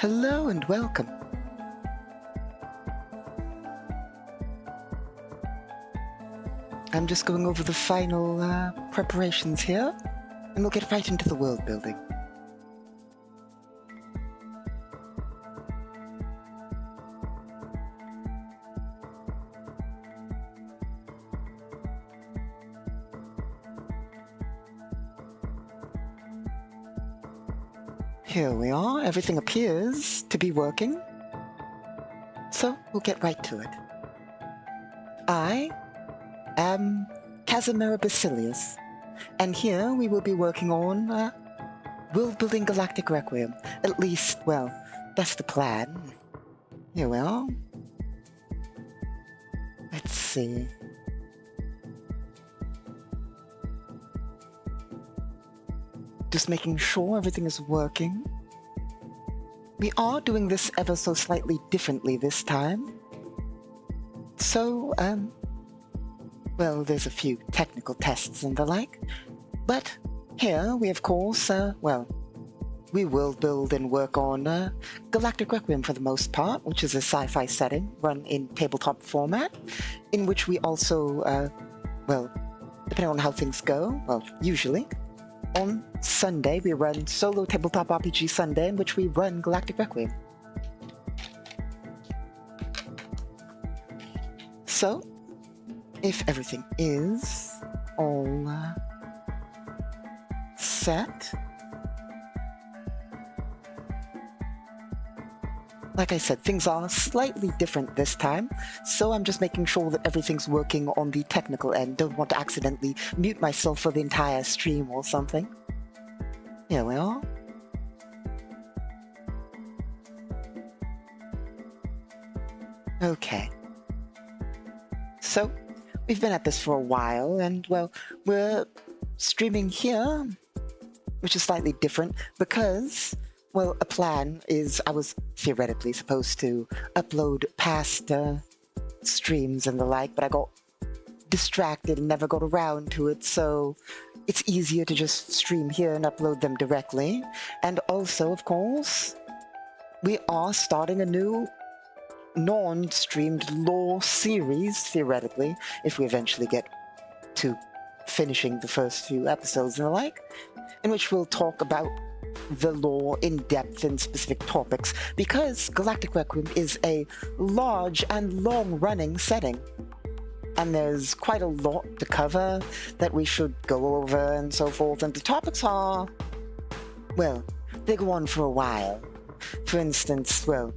Hello and welcome. I'm just going over the final preparations here, and we'll get right into the world building. Here we are. Everything appears to be working. So we'll get right to it. I am Casimira Basilius, and here we will be working on Worldbuilding Galactic Requiem. At least, well, that's the plan. Here we are. Let's see. Just making sure everything is working. We are doing this ever so slightly differently this time. So, well, there's a few technical tests and the like. But here we, of course, we will build and work on Galactic Requiem for the most part, which is a sci-fi setting run in tabletop format, in which we also, well, depending on how things go, well, usually, on Sunday, we run Solo Tabletop RPG Sunday, in which we run Galactic Requiem. So, if everything is all set, like I said, things are slightly different this time, so I'm just making sure that everything's working on the technical end. Don't want to accidentally mute myself for the entire stream or something. Here we are. Okay. So, we've been at this for a while, and, well, we're streaming here, which is slightly different because, well, a plan is I was theoretically supposed to upload past streams and the like, but I got distracted and never got around to it, so it's easier to just stream here and upload them directly. And also, of course, we are starting a new non-streamed lore series, theoretically, if we eventually get to finishing the first few episodes and the like, in which we'll talk about the lore in depth in specific topics, because Galactic Requiem is a large and long-running setting, and there's quite a lot to cover that we should go over and so forth, and the topics are, well, they go on for a while. For instance, well,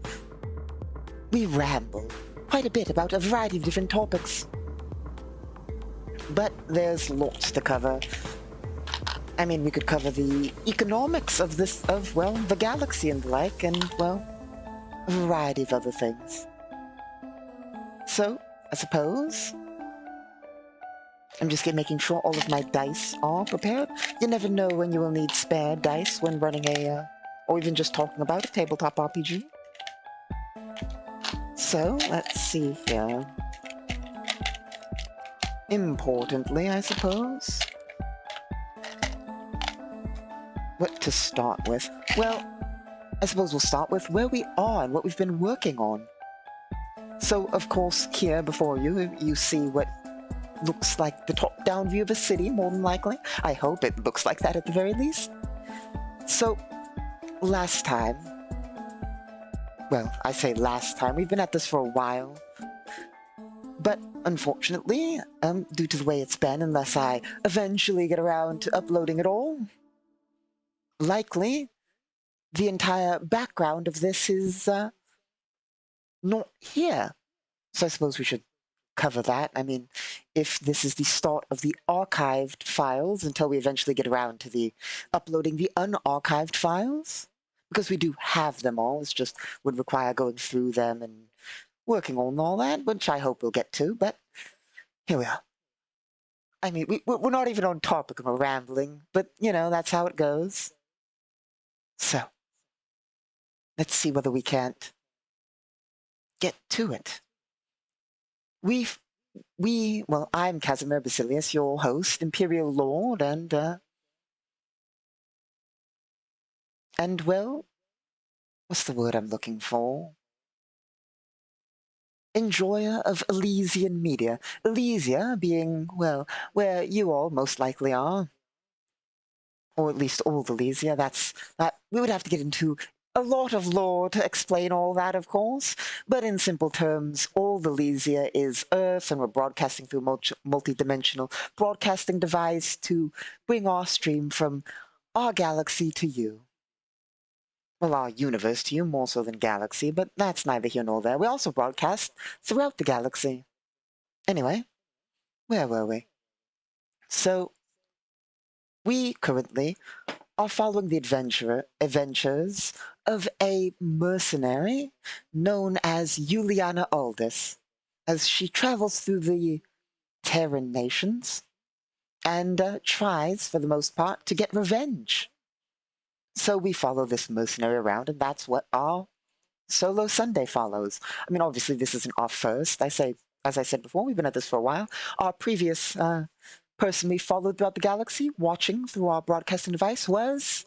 we ramble quite a bit about a variety of different topics, but there's lots to cover. I mean, we could cover the economics of well, the galaxy and the like, and, well, a variety of other things. So, I suppose I'm just making sure all of my dice are prepared. You never know when you will need spare dice when running a, or even just talking about a tabletop RPG. So, let's see here. Importantly, I suppose, what to start with? Well, I suppose we'll start with where we are and what we've been working on. So, of course, here before you, you see what looks like the top-down view of a city, more than likely. I hope it looks like that at the very least. So, last time, well, I say last time, we've been at this for a while, but unfortunately, due to the way it's been, unless I eventually get around to uploading it all, likely the entire background of this is not here. So I suppose we should cover that. I mean, if this is the start of the archived files until we eventually get around to the uploading the unarchived files, because we do have them all, it's just would require going through them and working on all that, which I hope we'll get to, but here we are. I mean, we're not even on topic of rambling, but, you know, that's how it goes. So, let's see whether we can't get to it. Well, I'm Casimir Basilius, your host, Imperial Lord, and well, what's the word I'm looking for? Enjoyer of Elysian media. Elysia being, well, where you all most likely are, or at least all of Elysia. That we would have to get into a lot of lore to explain all that, of course. But in simple terms, all of Elysia is Earth, and we're broadcasting through a multi-dimensional broadcasting device to bring our stream from our galaxy to you. Well, our universe to you, more so than galaxy, but that's neither here nor there. We also broadcast throughout the galaxy. Anyway, where were we? So, we currently are following the adventures of a mercenary known as Juliana Aldis, as she travels through the Terran nations and tries, for the most part, to get revenge. So we follow this mercenary around, and that's what our Solo Sunday follows. I mean, obviously, this isn't our first. As I said before, we've been at this for a while. Our previous person we followed throughout the galaxy, watching through our broadcasting device, was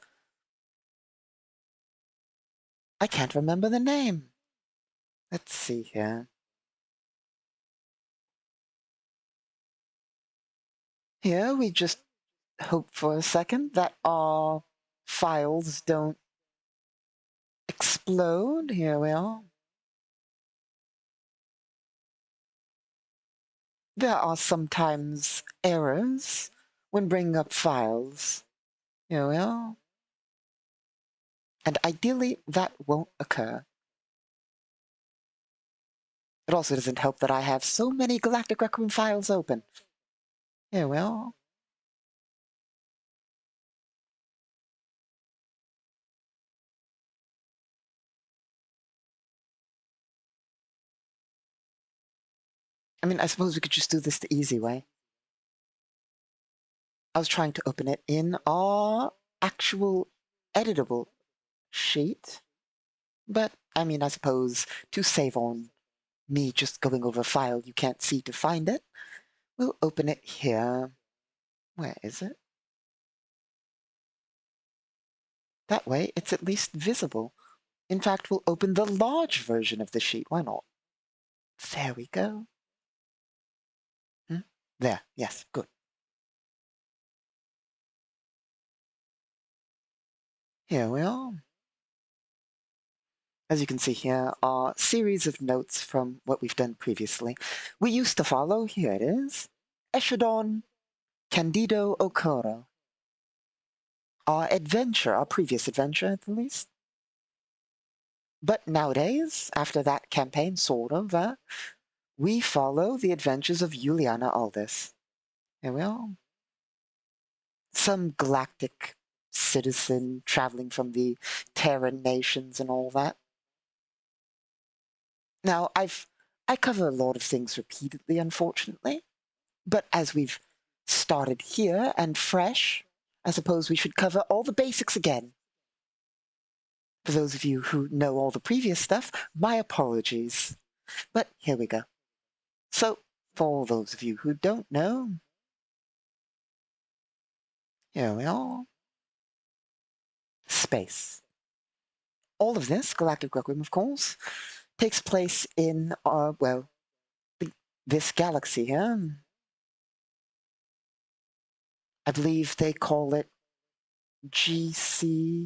I can't remember the name. Let's see here. Here, we just hope for a second that our files don't explode. Here we are. There are sometimes errors when bringing up files. Here we are. And ideally, that won't occur. It also doesn't help that I have so many Galactic Requiem files open. Here we are. I mean, I suppose we could just do this the easy way. I was trying to open it in our actual editable sheet. But, I mean, I suppose to save on me just going over a file you can't see to find it, we'll open it here. Where is it? That way, it's at least visible. In fact, we'll open the large version of the sheet. Why not? There we go. There, yes, good. Here we are. As you can see here are series of notes from what we've done previously. We used to follow, here it is, Eshadon Candido Okoro. Our adventure, our previous adventure at least. But nowadays, after that campaign, sort of, we follow the adventures of Juliana Aldis. Here we are. Some galactic citizen traveling from the Terran nations and all that. Now, I cover a lot of things repeatedly, unfortunately, but as we've started here and fresh, I suppose we should cover all the basics again. For those of you who know all the previous stuff, my apologies. But here we go. So, for those of you who don't know, here we are. Space. All of this, Galactic Requiem, of course, takes place in, well, this galaxy here. I believe they call it GCAC01.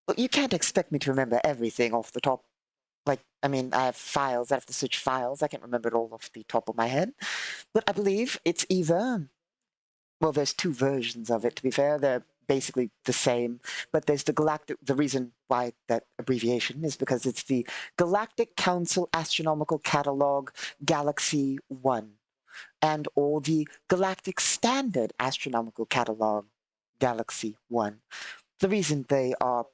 Well, you can't expect me to remember everything off the top. Like, I mean, I have files, I have to search files, I can't remember it all off the top of my head. But I believe it's either, well, there's two versions of it, to be fair. They're basically the same, but there's the reason why that abbreviation is because it's the Galactic Council Astronomical Catalog Galaxy 1 and or the Galactic Standard Astronomical Catalog Galaxy 1. The reason they are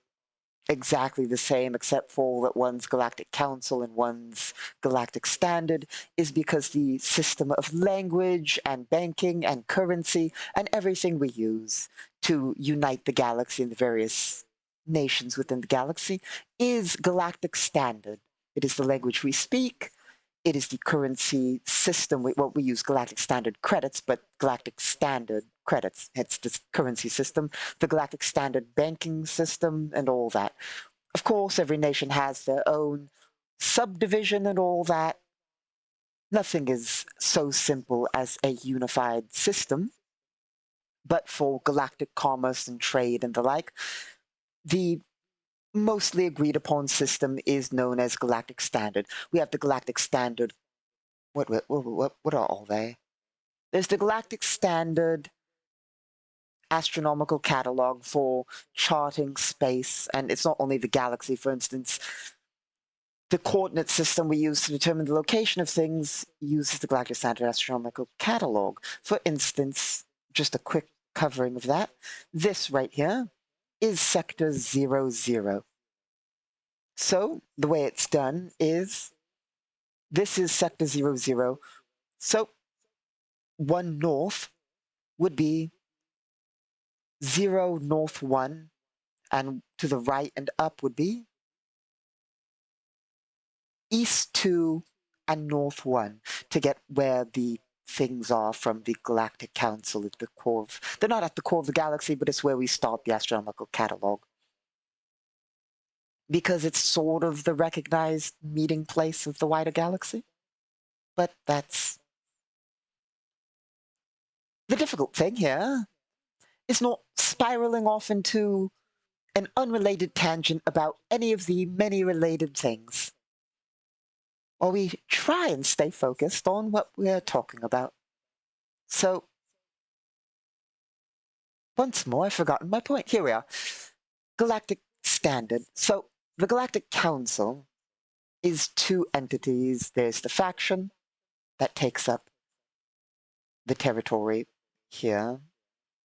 exactly the same, except for that one's Galactic Council and one's Galactic Standard, is because the system of language and banking and currency and everything we use to unite the galaxy and the various nations within the galaxy is Galactic Standard. It is the language we speak. it is the currency system. We use Galactic Standard credits, but Galactic Standard credits. It's the currency system, the Galactic Standard banking system, and all that. Of course, every nation has their own subdivision and all that. Nothing is so simple as a unified system. But for galactic commerce and trade and the like, the mostly agreed upon system is known as Galactic Standard. We have the Galactic Standard. What are all they? There's the Galactic Standard astronomical catalog for charting space, and it's not only the galaxy, for instance. The coordinate system we use to determine the location of things uses the Galactic Standard astronomical catalog. For instance, just a quick covering of that. This right here is sector 00. So the way it's done is this is sector 00. So 1 north would be 0 north 1, and to the right and up would be east 2 and north 1 to get where the things are from the Galactic Council at the core of, they're not at the core of the galaxy, but it's where we start the astronomical catalog. Because it's sort of the recognized meeting place of the wider galaxy. But that's the difficult thing here is not spiraling off into an unrelated tangent about any of the many related things. Or we try and stay focused on what we're talking about. So, once more, I've forgotten my point. Here we are. Galactic Standard. So, the Galactic Council is 2 entities. There's the faction that takes up the territory here,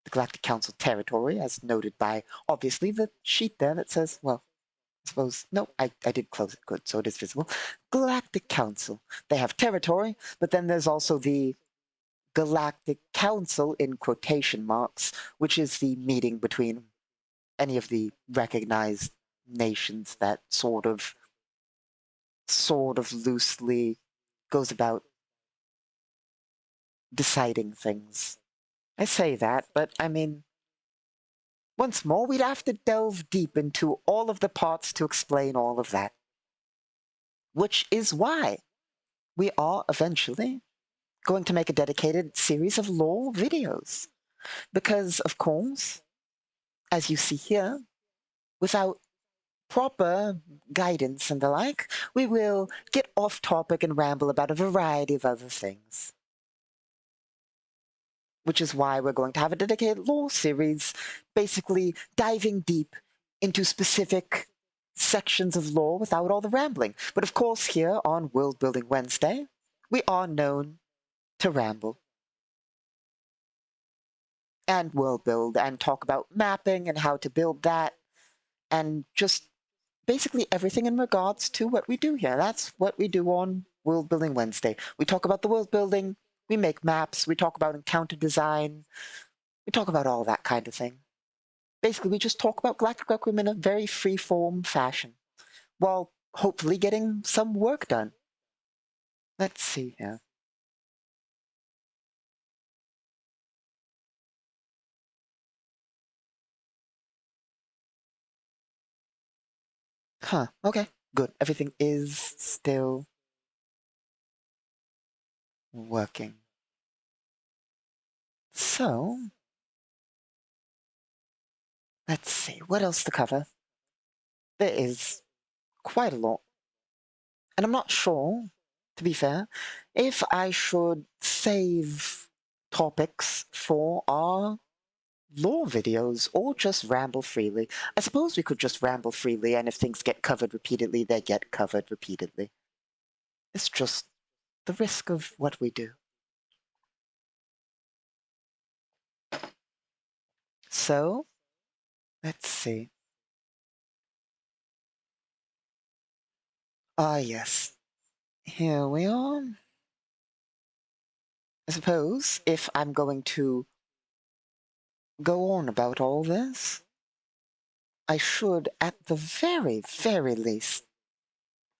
the Galactic Council territory, as noted by, obviously, the sheet there that says, well, I suppose, no, I did close it, good, so it is visible. Galactic Council. They have territory, but then there's also the Galactic Council, in quotation marks, which is the meeting between any of the recognized nations that sort of loosely goes about deciding things. I say that, but I mean, once more, we'd have to delve deep into all of the parts to explain all of that. Which is why we are eventually going to make a dedicated series of lore videos. Because, of course, as you see here, without proper guidance and the like, we will get off topic and ramble about a variety of other things. Which is why we're going to have a dedicated lore series, basically diving deep into specific sections of lore without all the rambling. But of course, here on Worldbuilding Wednesday, we are known to ramble and world build and talk about mapping and how to build that and just basically everything in regards to what we do here. That's what we do on Worldbuilding Wednesday. We talk about the world building, we make maps, we talk about encounter design, we talk about all that kind of thing. Basically, we just talk about Galactic Requiem in a very free-form fashion, while hopefully getting some work done. Let's see here. Huh, okay, good. Everything is still working. So, let's see, what else to cover? There is quite a lot. And I'm not sure, to be fair, if I should save topics for our lore videos or just ramble freely. I suppose we could just ramble freely, and if things get covered repeatedly, they get covered repeatedly. It's just the risk of what we do. So, let's see. Ah, yes. Here we are. I suppose if I'm going to go on about all this, I should, at the very, very least,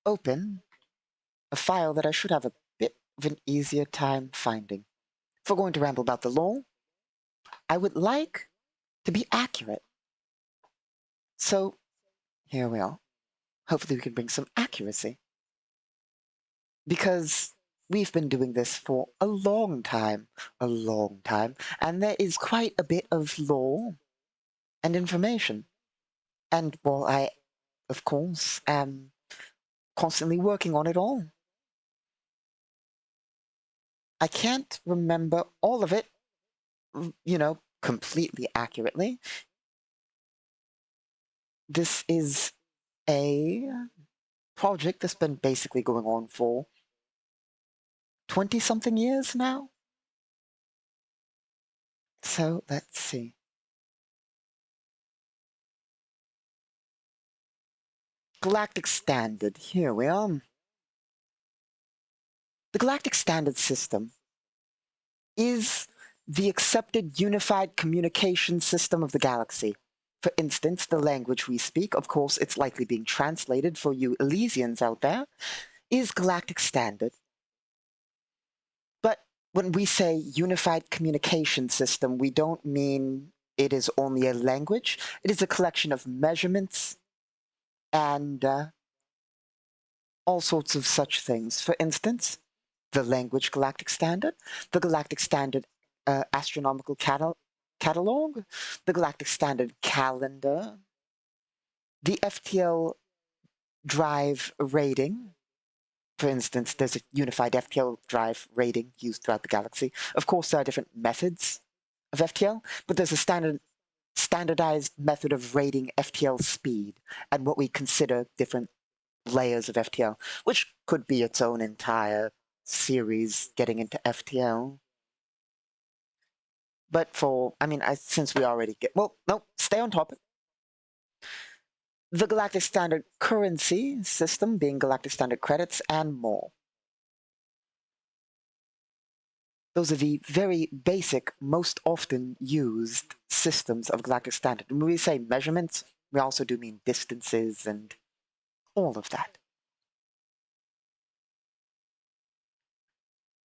open a file that I should have a bit of an easier time finding. If we're going to ramble about the lore, I would like to be accurate. So here we are. Hopefully we can bring some accuracy. Because we've been doing this for a long time, and there is quite a bit of lore and information. And while I, of course, am constantly working on it all, I can't remember all of it, completely accurately. This is a project that's been basically going on for 20 something years now. So let's see. Galactic Standard. Here we are. The Galactic Standard System is the accepted unified communication system of the galaxy. For instance, the language we speak, of course, it's likely being translated for you Elysians out there, is Galactic Standard. But when we say unified communication system, we don't mean it is only a language. It is a collection of measurements and all sorts of such things. For instance, the language Galactic Standard, the Galactic Standard astronomical catalog, the Galactic Standard calendar, the FTL drive rating. For instance, there's a unified FTL drive rating used throughout the galaxy. Of course, there are different methods of FTL, but there's a standardized method of rating FTL speed and what we consider different layers of FTL, which could be its own entire series getting into FTL. But since we already get, well, no, stay on topic. The Galactic Standard currency system being Galactic Standard credits and more. Those are the very basic, most often used systems of Galactic Standard. When we say measurements, we also do mean distances and all of that.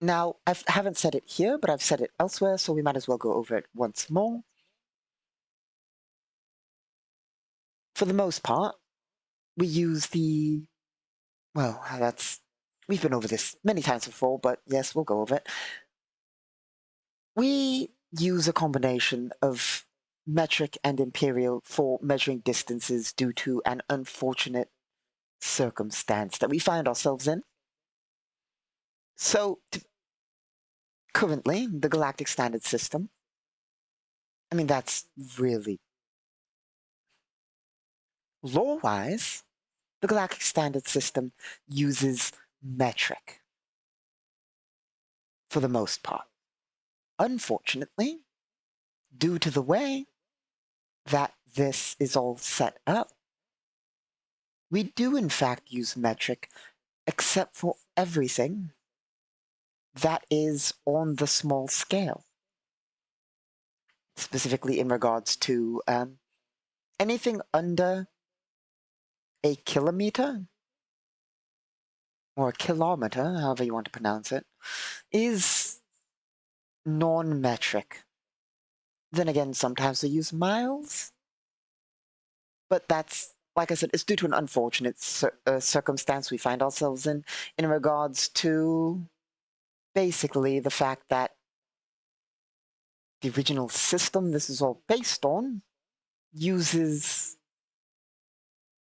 Now, I haven't said it here, but I've said it elsewhere, so we might as well go over it once more. For the most part, we use we've been over this many times before, but yes, we'll go over it. We use a combination of metric and imperial for measuring distances due to an unfortunate circumstance that we find ourselves in. So, currently, the Galactic Standard System, that's really lore-wise, the Galactic Standard System uses metric for the most part. Unfortunately, due to the way that this is all set up, we do in fact use metric, except for everything that is on the small scale. Specifically in regards to anything under a kilometer or a kilometer, however you want to pronounce it, is non-metric. Then again, sometimes we use miles, but that's, like I said, it's due to an unfortunate circumstance we find ourselves in regards to basically the fact that the original system this is all based on uses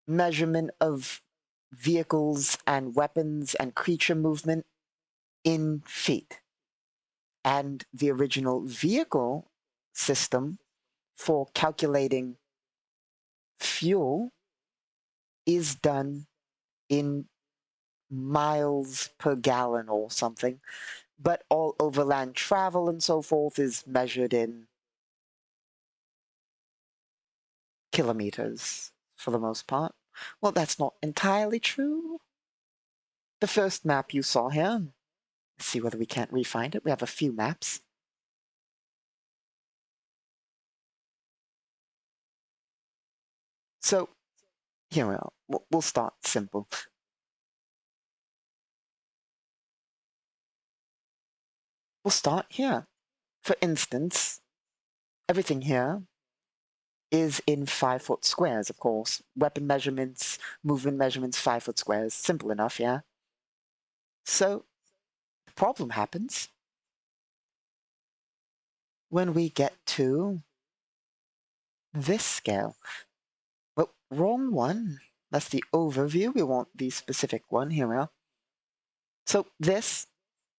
measurement of vehicles and weapons and creature movement in feet. And the original vehicle system for calculating fuel is done in miles per gallon or something, but all overland travel and so forth is measured in kilometers for the most part. Well, that's not entirely true. The first map you saw here, let's see whether we can't re-find it. We have a few maps. So here we are. We'll start simple. we'll start here. For instance, everything here is in 5-foot squares, of course. Weapon measurements, movement measurements, 5-foot squares. Simple enough, yeah? So, the problem happens when we get to this scale. Well, wrong one. That's the overview. We want the specific one. Here we are. So this,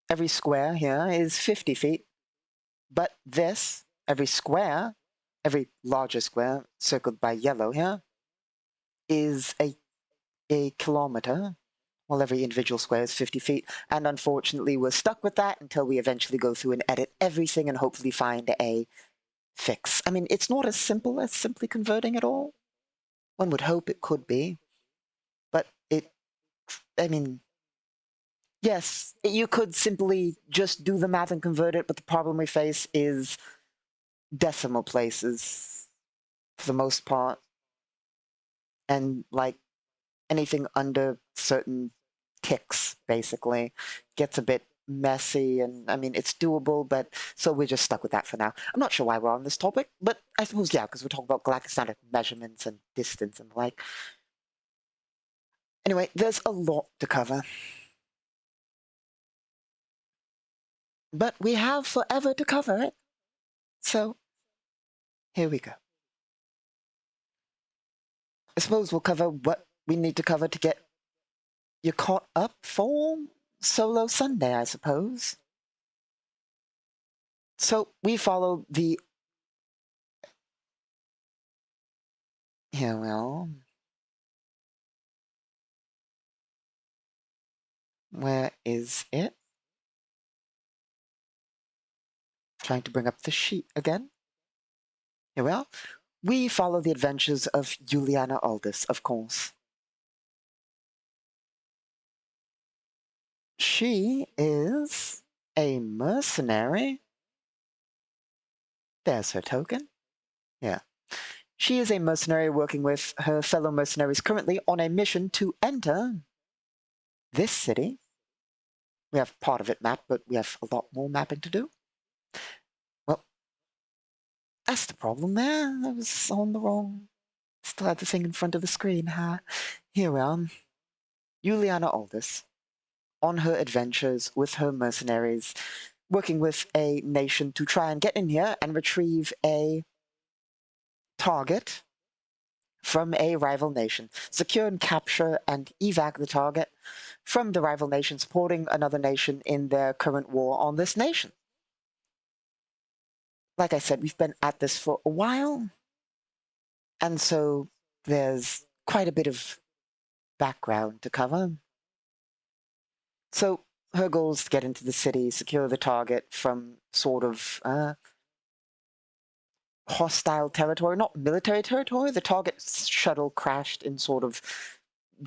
every square here is 50 feet. But this, every square, every larger square circled by yellow here, is a kilometer, while every individual square is 50 feet. And unfortunately, we're stuck with that until we eventually go through and edit everything and hopefully find a fix. I mean, it's not as simple as simply converting it all. One would hope it could be, but I mean, yes, you could simply just do the math and convert it, but the problem we face is decimal places for the most part. And like anything under certain ticks, basically, gets a bit messy. And I mean, it's doable, but so we're just stuck with that for now. I'm not sure why we're on this topic, but I suppose, yeah, because we're talking about galactic standard measurements and distance and the like. Anyway, there's a lot to cover. But we have forever to cover it. So, here we go. I suppose we'll cover what we need to cover to get you caught up for Solo Sunday, I suppose. So, we follow the... Here, well... Where is it? Trying to bring up the sheet again. Here we are. We follow the adventures of Juliana Aldous, of course. She is a mercenary. There's her token. Yeah. She is a mercenary working with her fellow mercenaries currently on a mission to enter this city. We have part of it mapped, but we have a lot more mapping to do. Well, that's the problem there. I was on the wrong... Still had the thing in front of the screen, huh? Here we are. Juliana Aldous, on her adventures with her mercenaries, working with a nation to try and get in here and retrieve a target from a rival nation. Secure and capture and evac the target from the rival nation, supporting another nation in their current war on this nation. Like I said, we've been at this for a while, and so there's quite a bit of background to cover. So her goal is to get into the city, secure the target from sort of hostile territory, not military territory. The target shuttle crashed in sort of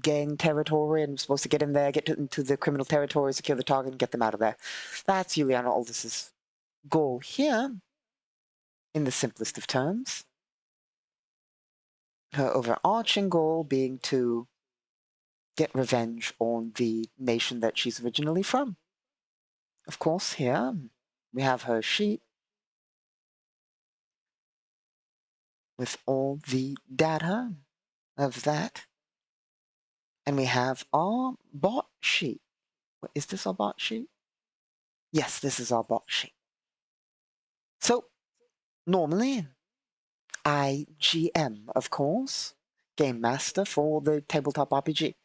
gang territory and was supposed to get in there, get into the criminal territory, secure the target, and get them out of there. That's Juliana Aldous' goal here, in the simplest of terms. Her overarching goal being to get revenge on the nation that she's originally from. Of course, here we have her sheet with all the data of that. And we have our bot sheet. Is this our bot sheet? Yes, this is our bot sheet. So, normally, I GM, of course, Game Master for the tabletop RPG.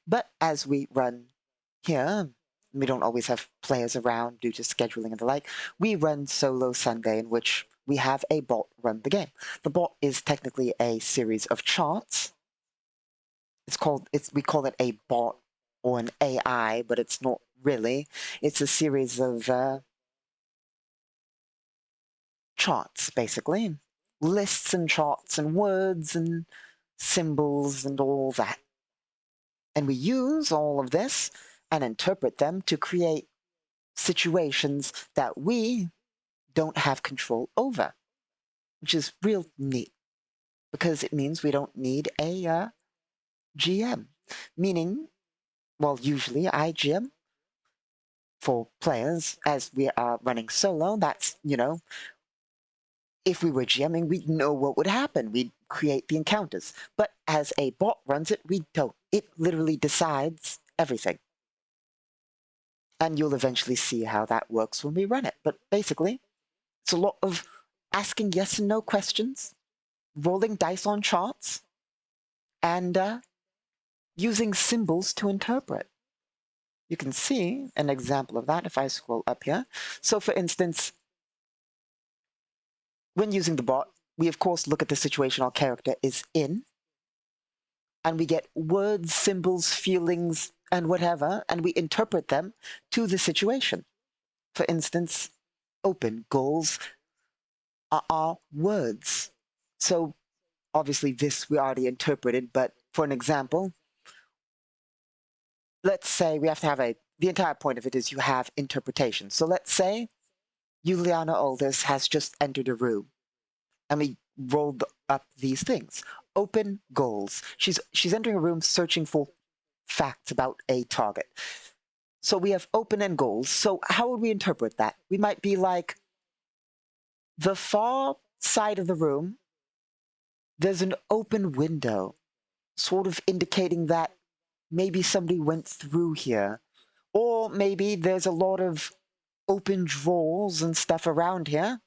But as we run here, we don't always have players around due to scheduling and the like, we run Solo Sunday, in which we have a bot run the game. The bot is technically a series of charts. We call it a bot or an AI, but it's not really. It's a series of charts, basically. Lists and charts and words and symbols and all that. And we use all of this and interpret them to create situations that we don't have control over, which is real neat because it means we don't need a GM. Meaning, well, usually I GM for players, as we are running solo, that's, if we were GMing, we'd know what would happen. We'd create the encounters. But as a bot runs it, we don't. It literally decides everything. And you'll eventually see how that works when we run it. But basically, it's a lot of asking yes and no questions, rolling dice on charts, and using symbols to interpret. You can see an example of that if I scroll up here. So for instance, when using the bot, we of course look at the situation our character is in, and we get words, symbols, feelings, and whatever, and we interpret them to the situation. For instance, open goals are words. So obviously this we already interpreted, but for an example, let's say we have to have the entire point of it is you have interpretation. So let's say Juliana Aldous has just entered a room, and we rolled up these things. Open goals. She's entering a room searching for facts about a target. So we have open and goals. So how would we interpret that? We might be like, the far side of the room, there's an open window, sort of indicating that maybe somebody went through here. Or maybe there's a lot of open drawers and stuff around here,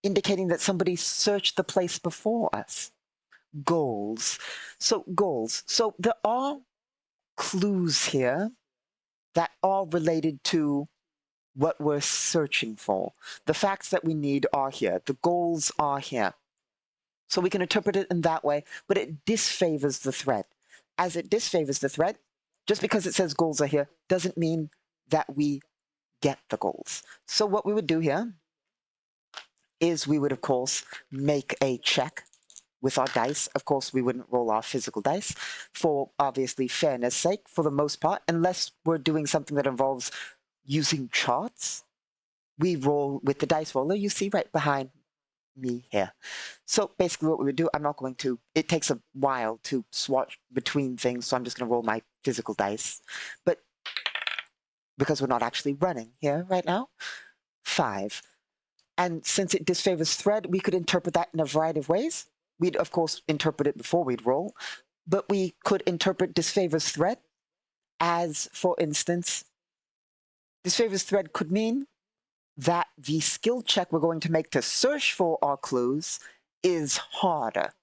indicating that somebody searched the place before us. Goals. So goals. So there are clues here that are related to what we're searching for. The facts that we need are here. The goals are here. So we can interpret it in that way, but it disfavors the thread. As it disfavors the thread, just because it says goals are here doesn't mean that we get the goals. So what we would do here is we would, of course, make a check with our dice. Of course, we wouldn't roll our physical dice for obviously fairness sake, for the most part, unless we're doing something that involves using charts. We roll with the dice roller you see right behind me here. So basically what we would do, I'm not going to, it takes a while to swatch between things, so I'm just going to roll my physical dice. But because we're not actually running here right now, 5. And since it disfavors thread, we could interpret that in a variety of ways. We'd, of course, interpret it before we'd roll, but we could interpret disfavors thread as, for instance, disfavors thread could mean that the skill check we're going to make to search for our clues is harder,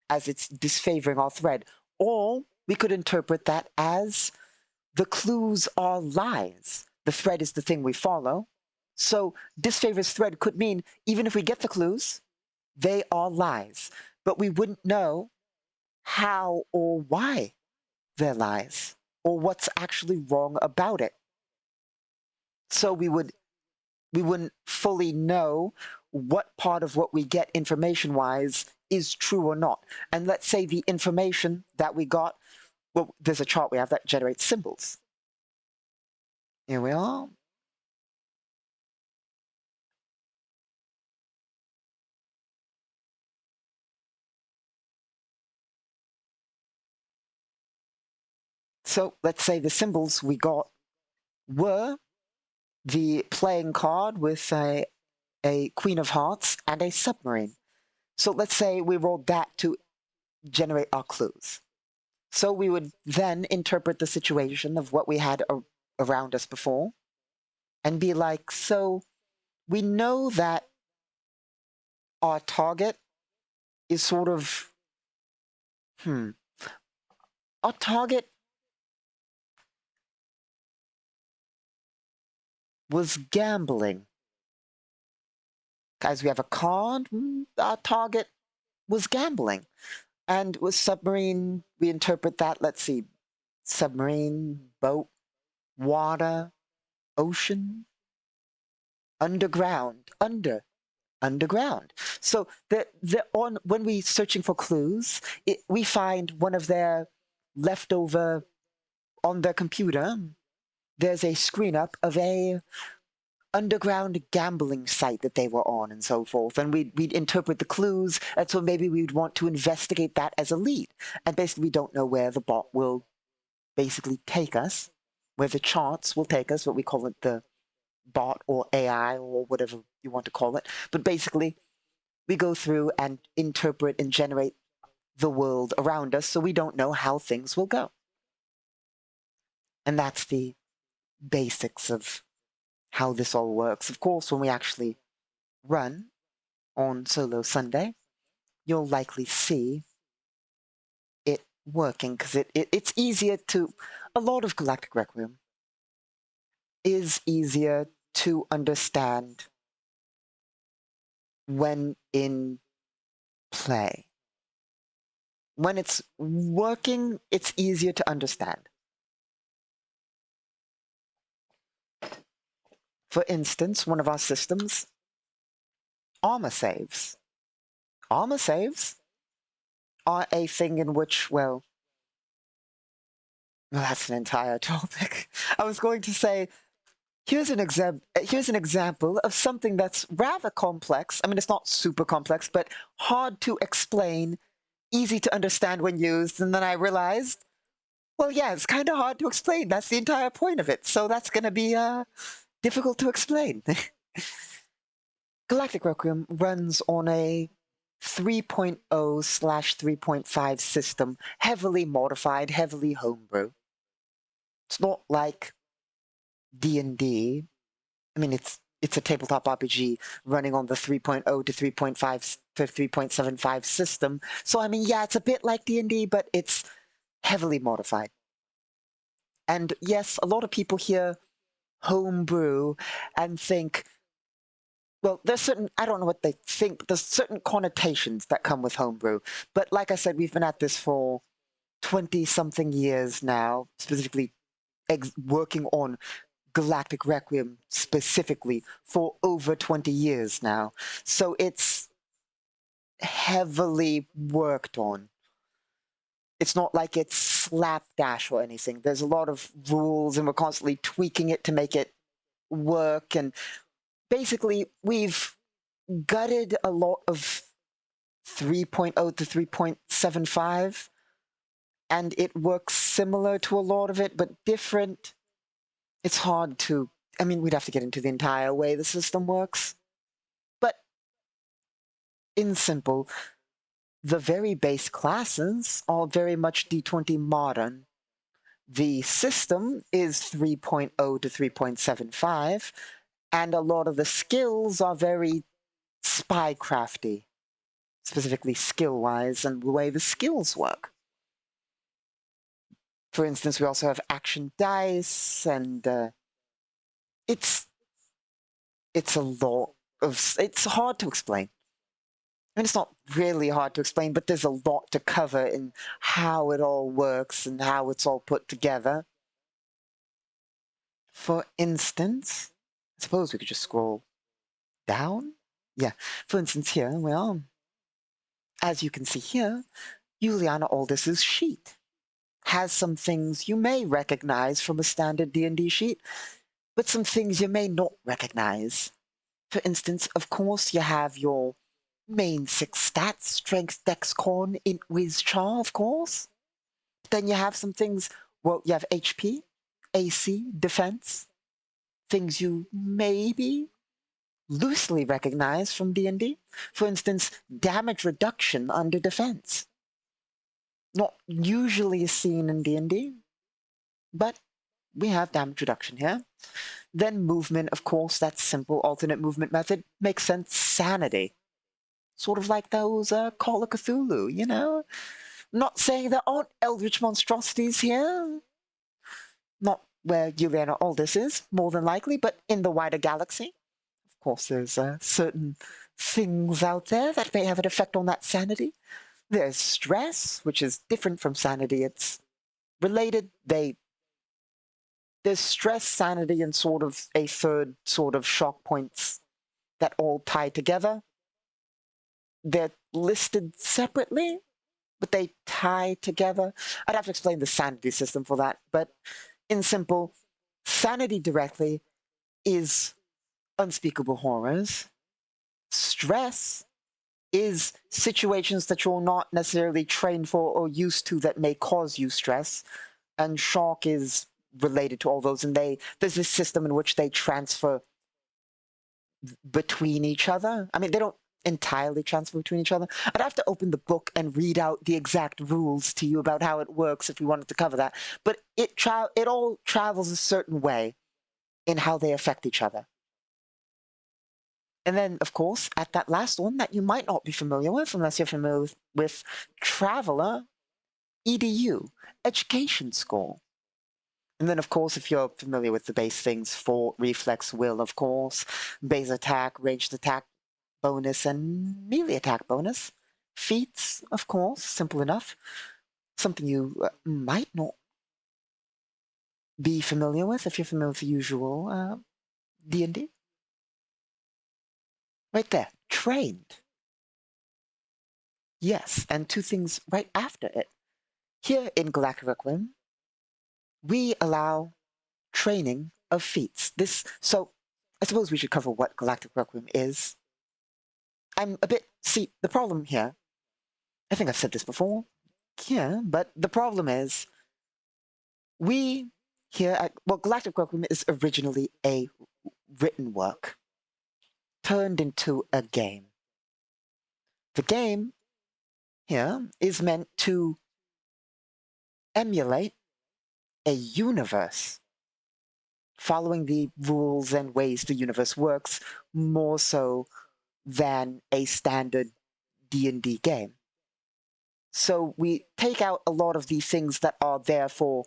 as it's disfavoring our thread. Or we could interpret that as the clues are lies. The thread is the thing we follow. So disfavors thread could mean even if we get the clues, they are lies. But we wouldn't know how or why they're lies, or what's actually wrong about it. So we wouldn't fully know what part of what we get information-wise is true or not. And let's say the information that we got, well, there's a chart we have that generates symbols. Here we are. So let's say the symbols we got were the playing card with a Queen of Hearts and a submarine. So let's say we rolled that to generate our clues. So we would then interpret the situation of what we had around us before and be like, so we know that our target is sort of, our target was gambling. As we have a card, our target was gambling. And with submarine, we interpret that, let's see, submarine, boat, water, ocean, underground, underground. So when we searching for clues, we find one of their leftover on their computer. There's a screen up of a underground gambling site that they were on and so forth. And we'd interpret the clues, and so maybe we'd want to investigate that as a lead. And basically we don't know where the bot will basically take us, where the charts will take us, what we call it the bot or AI or whatever you want to call it. But basically, we go through and interpret and generate the world around us so we don't know how things will go. And that's the basics of how this all works. Of course, when we actually run on Solo Sunday, you'll likely see it working because it's easier to, a lot of Galactic Requiem is easier to understand when in play. When it's working, it's easier to understand. For instance, one of our systems, armor saves. Armor saves are a thing in which, well, that's an entire topic. I was going to say, here's an example of something that's rather complex. I mean, it's not super complex, but hard to explain, easy to understand when used. And then I realized, well, yeah, it's kind of hard to explain. That's the entire point of it. So that's going to be difficult to explain. Galactic Requiem runs on a 3.0/3.5 system, heavily modified, heavily homebrew. It's not like D&D. I mean, it's a tabletop RPG running on the 3.0 to 3.5 to 3.75 system. So I mean, yeah, it's a bit like D&D, but it's heavily modified. And yes, a lot of people hear homebrew and think, well, there's certain, I don't know what they think, but there's certain connotations that come with homebrew. But like I said, we've been at this for 20-something years now, specifically working on Galactic Requiem specifically for over 20 years now. So it's heavily worked on. It's not like it's slapdash or anything. There's a lot of rules and we're constantly tweaking it to make it work. And basically, we've gutted a lot of 3.0 to 3.75, and it works similar to a lot of it, but different. It's hard to, I mean, we'd have to get into the entire way the system works. But in simple, the very base classes are very much D20 modern. The system is 3.0 to 3.75, and a lot of the skills are very spycrafty, specifically skill-wise, and the way the skills work. For instance, we also have action dice, and it's a lot of, it's hard to explain. I mean, it's not really hard to explain, but there's a lot to cover in how it all works and how it's all put together. For instance, I suppose we could just scroll down. Yeah, for instance here, well, as you can see here, Juliana Aldis's sheet has some things you may recognize from a standard D&D sheet, but some things you may not recognize. For instance, of course, you have your main 6 stats, strength, dex, con, int, whiz, char, of course. Then you have some things, well, you have HP, AC, defense, things you maybe loosely recognize from D&D. For instance, damage reduction under defense. Not usually seen in D&D, but we have damage reduction here. Then movement, of course, that's simple alternate movement method. Makes sense. Sanity. Sort of like those Call of Cthulhu, you know? Not saying there aren't eldritch monstrosities here. Not where Juliana Aldis is, more than likely, but in the wider galaxy. Of course, there's certain things out there that may have an effect on that sanity. There's stress, which is different from sanity. It's related. There's stress, sanity, and sort of a third sort of shock points that all tie together. They're listed separately, but they tie together. I'd have to explain the sanity system for that, but in simple, sanity directly is unspeakable horrors. Stress is situations that you're not necessarily trained for or used to that may cause you stress, and shock is related to all those, and there's this system in which they transfer between each other. I mean, they don't entirely transfer between each other. I'd have to open the book and read out the exact rules to you about how it works if we wanted to cover that. But it all travels a certain way in how they affect each other. And then, of course, at that last one that you might not be familiar with, unless you're familiar with Traveler EDU, Education School. And then, of course, if you're familiar with the base things, for reflex, will, of course, base attack, ranged attack bonus, and melee attack bonus. Feats, of course, simple enough. Something you might not be familiar with if you're familiar with the usual D&D. Right there, trained. Yes, and two things right after it. Here in Galactic Requiem, we allow training of feats. So I suppose we should cover what Galactic Requiem is. See, the problem here, I think I've said this before, yeah, but the problem is, we here Galactic Requiem is originally a written work turned into a game. The game here is meant to emulate a universe, following the rules and ways the universe works more so than a standard D&D game. So we take out a lot of the things that are there for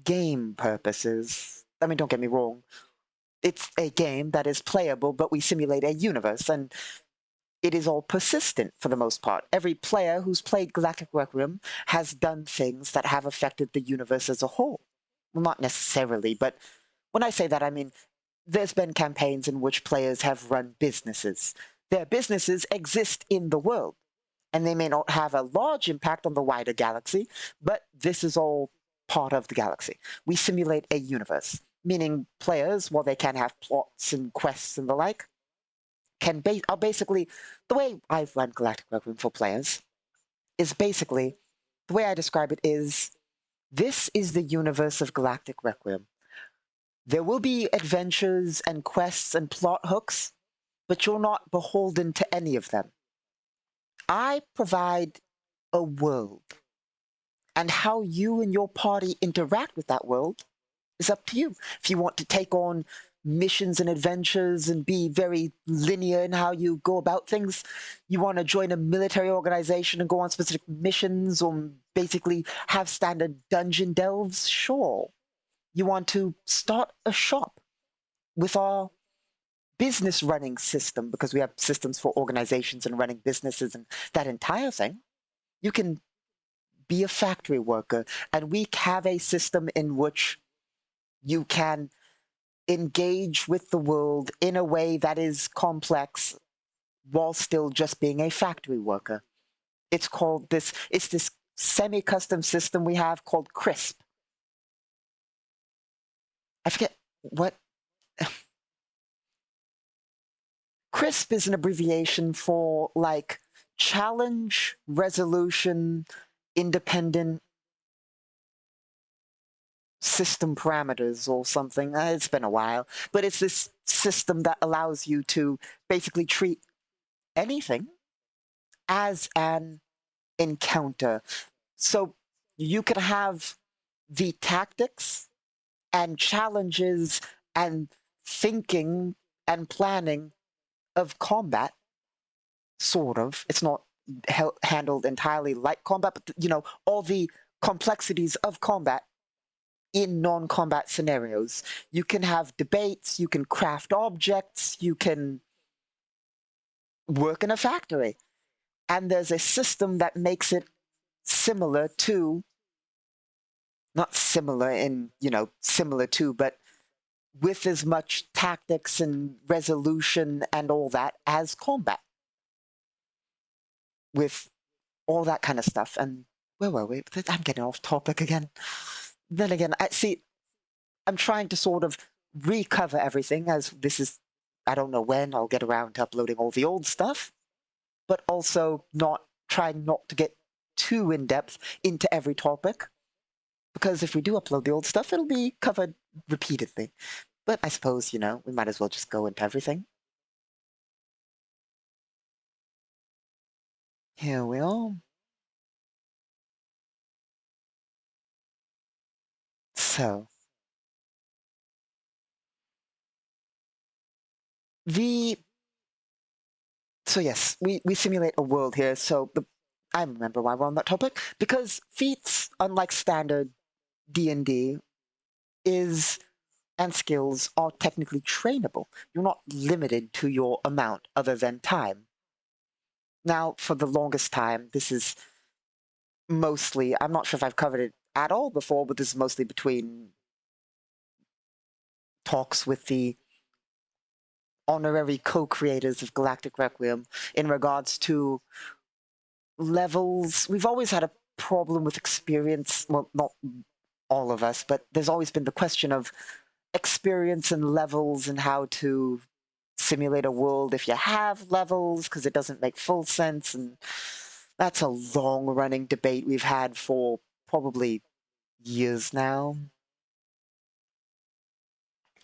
game purposes. I mean, don't get me wrong. It's a game that is playable, but we simulate a universe, and it is all persistent for the most part. Every player who's played Galactic Requiem has done things that have affected the universe as a whole. Well, not necessarily, but when I say that, I mean, there's been campaigns in which players have run businesses. Their businesses exist in the world, and they may not have a large impact on the wider galaxy, but this is all part of the galaxy. We simulate a universe, meaning players, while they can have plots and quests and the like, are basically, the way I've run Galactic Requiem for players is basically, the way I describe it is, this is the universe of Galactic Requiem. There will be adventures and quests and plot hooks, but you're not beholden to any of them. I provide a world, and how you and your party interact with that world is up to you. If you want to take on missions and adventures and be very linear in how you go about things, you want to join a military organization and go on specific missions or basically have standard dungeon delves, sure. You want to start a shop with our business running system, because we have systems for organizations and running businesses and that entire thing. You can be a factory worker, and we have a system in which you can engage with the world in a way that is complex while still just being a factory worker. It's this semi-custom system we have called CRISP. I forget what. CRISP is an abbreviation for like challenge, resolution, independent system parameters or something. It's been a while, but it's this system that allows you to basically treat anything as an encounter. So you can have the tactics and challenges and thinking and planning of combat, sort of. It's not handled entirely like combat, but all the complexities of combat in non-combat scenarios. You can have debates, you can craft objects, you can work in a factory. And there's a system that makes it similar to, not similar in, similar to, but with as much tactics and resolution and all that as combat. With all that kind of stuff. And where were we? I'm getting off topic again. Then again, I'm trying to sort of recover everything, as this is, I don't know when I'll get around to uploading all the old stuff, but also trying not to get too in-depth into every topic, because if we do upload the old stuff, it'll be covered repeatedly. But I suppose, we might as well just go into everything. Here we are. So, the so yes, we simulate a world here. So I remember why we're on that topic because feats, unlike standard D&D, is and skills are technically trainable. You're not limited to your amount other than time. Now, for the longest time, this is mostly, I'm not sure if I've covered it at all before, but this is mostly between talks with the honorary co-creators of Galactic Requiem in regards to levels. We've always had a problem with experience. Well, not all of us, but there's always been the question of experience and levels and how to simulate a world if you have levels, because it doesn't make full sense. And that's a long running debate we've had for probably years now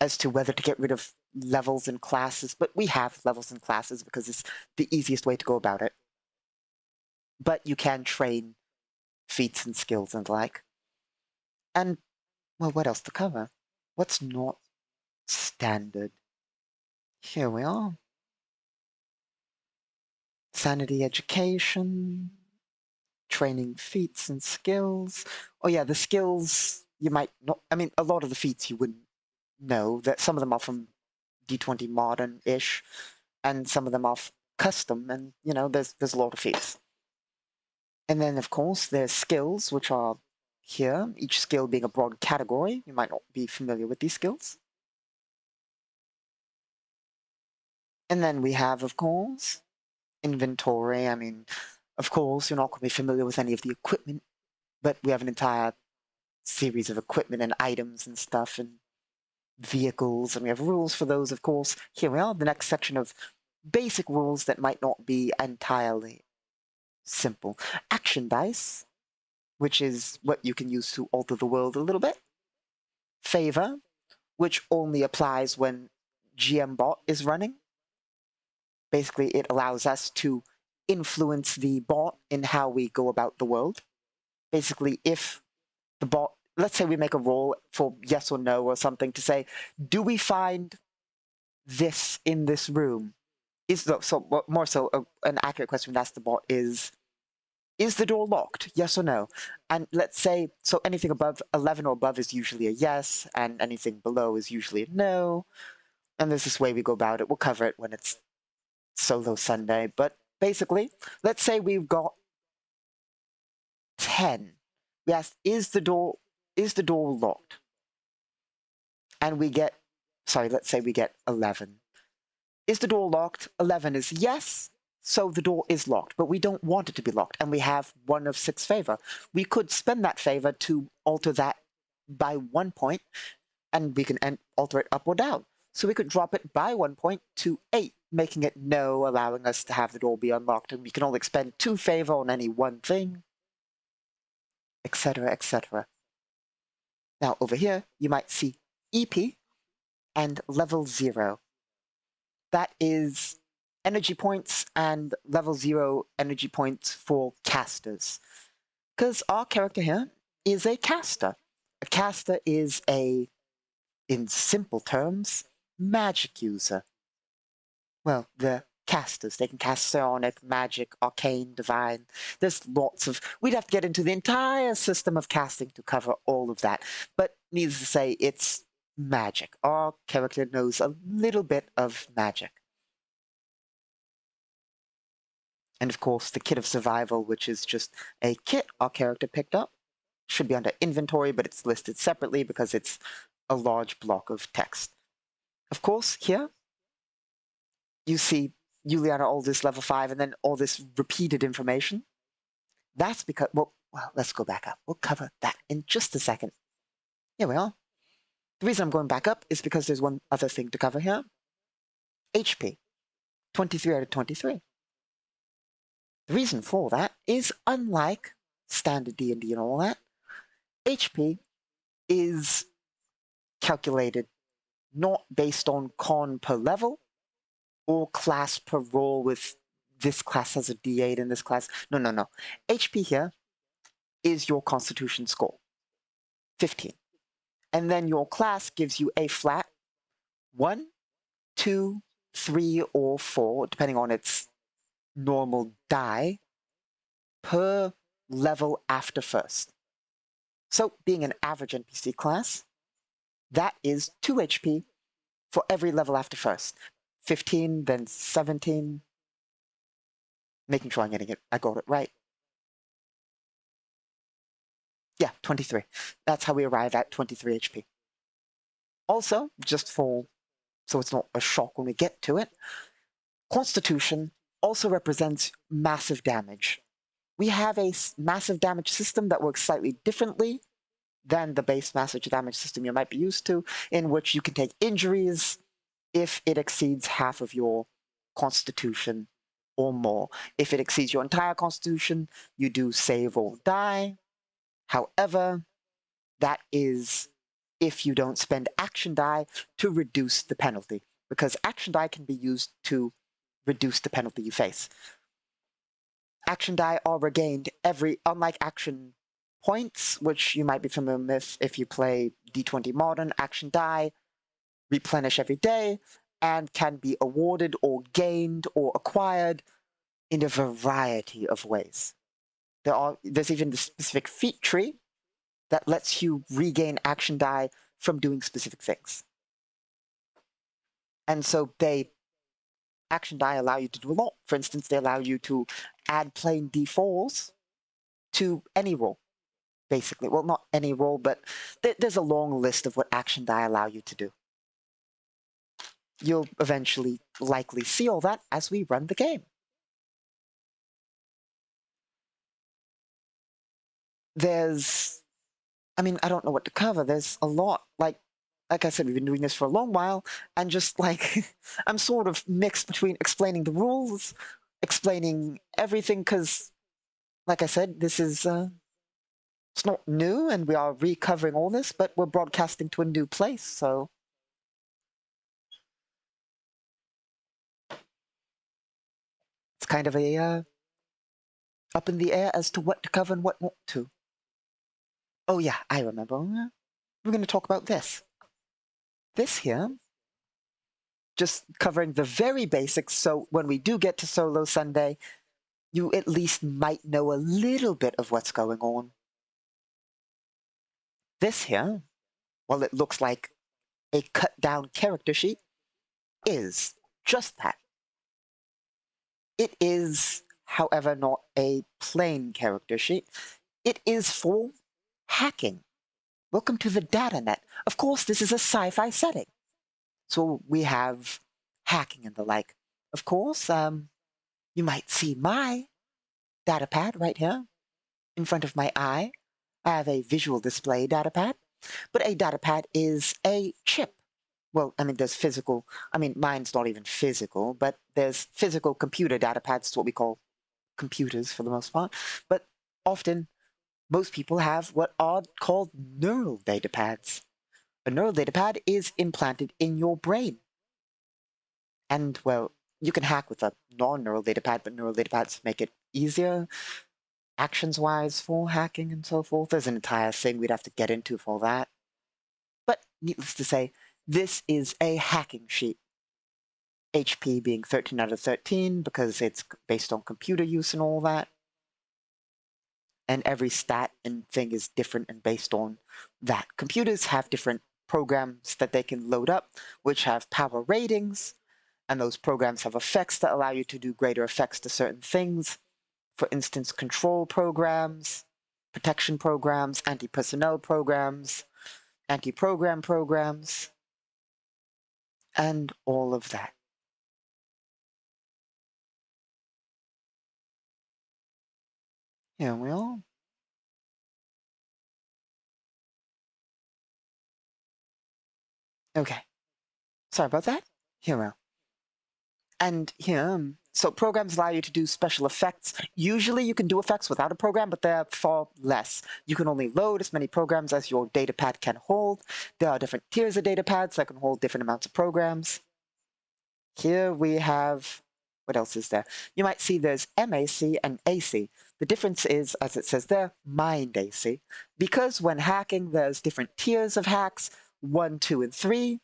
as to whether to get rid of levels and classes. But we have levels and classes because it's the easiest way to go about it. But you can train feats and skills and the like. And, well, what else to cover? What's not standard? Here we are. Sanity education, training feats and skills. Oh yeah, the skills you might not, I mean, a lot of the feats you wouldn't know, that some of them are from D20 modern-ish, and some of them are custom, and there's a lot of feats. And then of course there's skills, which are here, each skill being a broad category. You might not be familiar with these skills. And then we have, of course, inventory. I mean, of course, you're not going to be familiar with any of the equipment, but we have an entire series of equipment and items and stuff and vehicles, and we have rules for those, of course. Here we are, the next section of basic rules that might not be entirely simple. Action dice, which is what you can use to alter the world a little bit. Favor, which only applies when GM bot is running. Basically, it allows us to influence the bot in how we go about the world. Basically, if the bot, let's say we make a roll for yes or no or something to say, do we find this in this room? More so an accurate question to ask the bot is the door locked? Yes or no? And let's say, so anything above 11 or above is usually a yes, and anything below is usually a no. And there's this way we go about it. We'll cover it when it's Solo Sunday. But basically, let's say we've got 10. We ask, is the door locked? And we get, sorry, let's say we get 11. Is the door locked? 11 is yes, so the door is locked, but we don't want it to be locked, and we have 1 of 6 favor. We could spend that favor to alter that by 1 point, and we can alter it up or down. So we could drop it by 1 point to 8, making it no, allowing us to have the door be unlocked, and we can only expend 2 favor on any one thing, etc., etc. Now over here, you might see EP and level 0. That is energy points and level 0 energy points for casters. Because our character here is a caster. A caster is in simple terms, magic user. Well, the casters, they can cast psionic, magic, arcane, divine. There's lots of, we'd have to get into the entire system of casting to cover all of that. But needless to say, it's magic. Our character knows a little bit of magic. And of course, the kit of survival, which is just a kit our character picked up, should be under inventory, but it's listed separately because it's a large block of text. Of course, here, you see Juliana Aldous level 5 and then all this repeated information. That's because, well, let's go back up. We'll cover that in just a second. Here we are. The reason I'm going back up is because there's one other thing to cover here. HP, 23 out of 23. The reason for that is, unlike standard D&D and all that, HP is calculated not based on con per level or class per roll with this class has a D8 in this class. No, no, no. HP here is your constitution score, 15. And then your class gives you a flat 1, 2, 3, or 4, depending on its normal die, per level after first. So being an average NPC class, that is 2 HP for every level after first. 15, then 17. Making sure I got it right. Yeah, 23. That's how we arrive at 23 HP. Also, just so it's not a shock when we get to it, Constitution also represents massive damage. We have a massive damage system that works slightly differently than the base massive damage system you might be used to, in which you can take injuries if it exceeds half of your Constitution or more. If it exceeds your entire Constitution, you do save or die. However, that is if you don't spend action die to reduce the penalty, because action die can be used to reduce the penalty you face. Action die are regained unlike action points, which you might be familiar with if you play D20 Modern. Action die replenish every day and can be awarded or gained or acquired in a variety of ways. There's even the specific feat tree that lets you regain action die from doing specific things. And so action die allow you to do a lot. For instance, they allow you to add plain D4s to any roll, basically. Well, not any roll, but there's a long list of what action die allow you to do. You'll eventually likely see all that as we run the game. I don't know what to cover. There's a lot. Like I said, we've been doing this for a long while, and just like, I'm sort of mixed between explaining the rules, explaining everything, because, like I said, this is, it's not new, and we are recovering all this, but we're broadcasting to a new place, so. It's kind of up in the air as to what to cover and what not to. Oh yeah, I remember. We're going to talk about this. This here, just covering the very basics, so when we do get to Solo Sunday, you at least might know a little bit of what's going on. This here, while it looks like a cut-down character sheet, is just that. It is, however, not a plain character sheet. It is for hacking. Welcome to the datanet. Of course, this is a sci-fi setting. So we have hacking and the like. Of course, you might see my datapad right here in front of my eye. I have a visual display datapad, but a datapad is a chip. Well, there's physical, mine's not even physical, but there's physical computer datapads, what we call computers for the most part. But often, most people have what are called neural datapads. A neural datapad is implanted in your brain. And, well, you can hack with a non-neural datapad, but neural datapads make it easier, actions-wise, for hacking and so forth. There's an entire thing we'd have to get into for that. But needless to say, this is a hacking sheet. HP being 13 out of 13 because it's based on computer use and all that. And every stat and thing is different and based on that. Computers have different programs that they can load up, which have power ratings, and those programs have effects that allow you to do greater effects to certain things. For instance, control programs, protection programs, anti-personnel programs, anti-program programs, and all of that. Here we are. Okay. Sorry about that. Here we are. And here, so programs allow you to do special effects. Usually you can do effects without a program, but they're far less. You can only load as many programs as your datapad can hold. There are different tiers of datapads that can hold different amounts of programs. Here we have What else is there? You might see there's MAC and AC. The difference is, as it says there, Mind AC. Because when hacking, there's different tiers of hacks, 1, 2, and 3.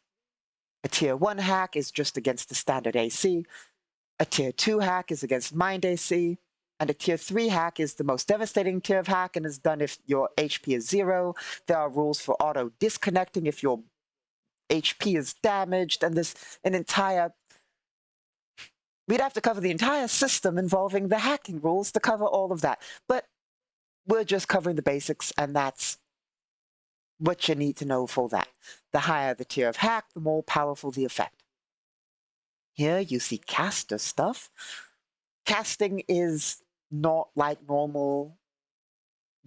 A tier 1 hack is just against the standard AC. A tier 2 hack is against Mind AC. And a tier 3 hack is the most devastating tier of hack and is done if your HP is 0. There are rules for auto disconnecting if your HP is damaged, and there's an entire... We'd have to cover the entire system involving the hacking rules to cover all of that. But we're just covering the basics, and that's what you need to know for that. The higher the tier of hack, the more powerful the effect. Here you see caster stuff. Casting is not like normal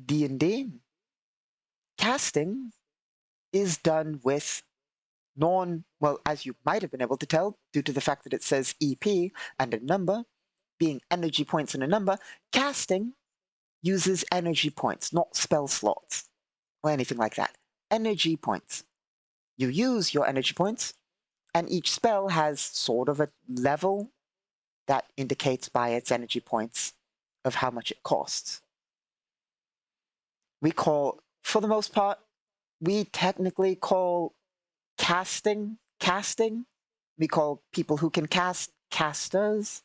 D&D. Casting is done with well, as you might have been able to tell, due to the fact that it says EP and a number, being energy points and a number, casting uses energy points, not spell slots or anything like that. Energy points. You use your energy points, and each spell has sort of a level that indicates by its energy points of how much it costs. We call, for the most part, we technically call casting. We call people who can cast casters,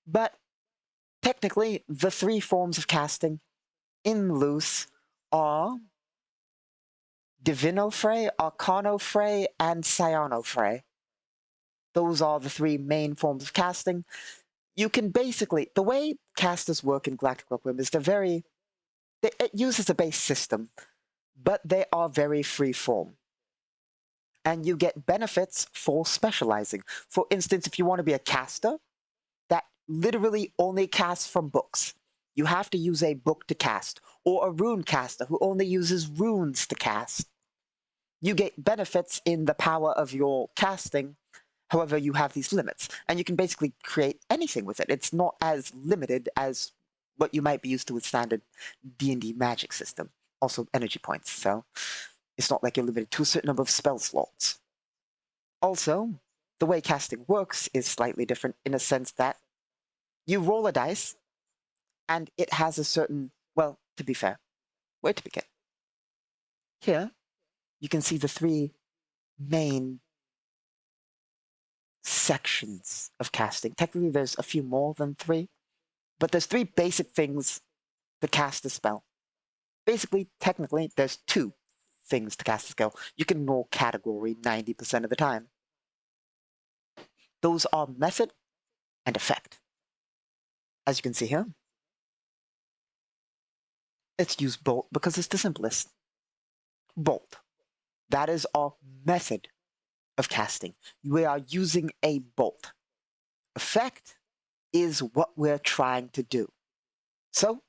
but technically the 3 forms of casting in loose are Divinofray, Arcanofray, and Psionofray. Those are the 3 main forms of casting. You can basically, the way casters work in Galactic Requiem is it uses a base system, but they are very free form. And you get benefits for specializing. For instance, if you want to be a caster that literally only casts from books, you have to use a book to cast, or a rune caster who only uses runes to cast. You get benefits in the power of your casting, however you have these limits, and you can basically create anything with it. It's not as limited as what you might be used to with standard D&D magic system. Also energy points, so it's not like you're limited to a certain number of spell slots. Also, the way casting works is slightly different in a sense that you roll a dice, and it has a certain, well, to be fair, where to begin? Here, you can see the 3 main sections of casting. Technically, there's a few more than 3, but there's 3 basic things to cast a spell. Basically, technically, there's 2 things to cast a spell. You can roll category 90% of the time. Those are method and effect. As you can see here, let's use bolt because it's the simplest. Bolt. That is our method of casting. We are using a bolt. Effect is what we're trying to do. So,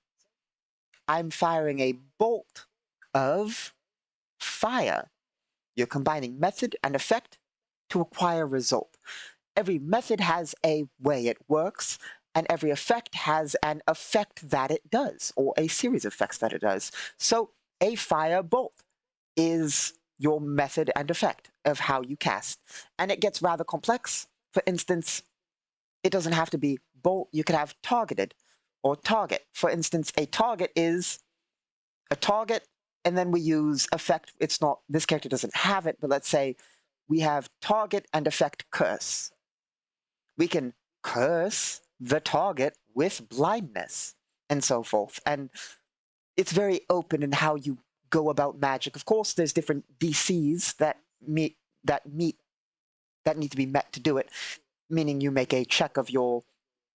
I'm firing a bolt of fire. You're combining method and effect to acquire result. Every method has a way it works, and every effect has an effect that it does, or a series of effects that it does. So, a fire bolt is your method and effect of how you cast. And it gets rather complex. For instance, it doesn't have to be bolt. You could have targeted or target. For instance, a target is a target, and then we use effect. It's not, this character doesn't have it, but let's say we have target and effect curse. We can curse the target with blindness and so forth. And it's very open in how you go about magic. Of course, there's different DCs that need to be met to do it, meaning you make a check of your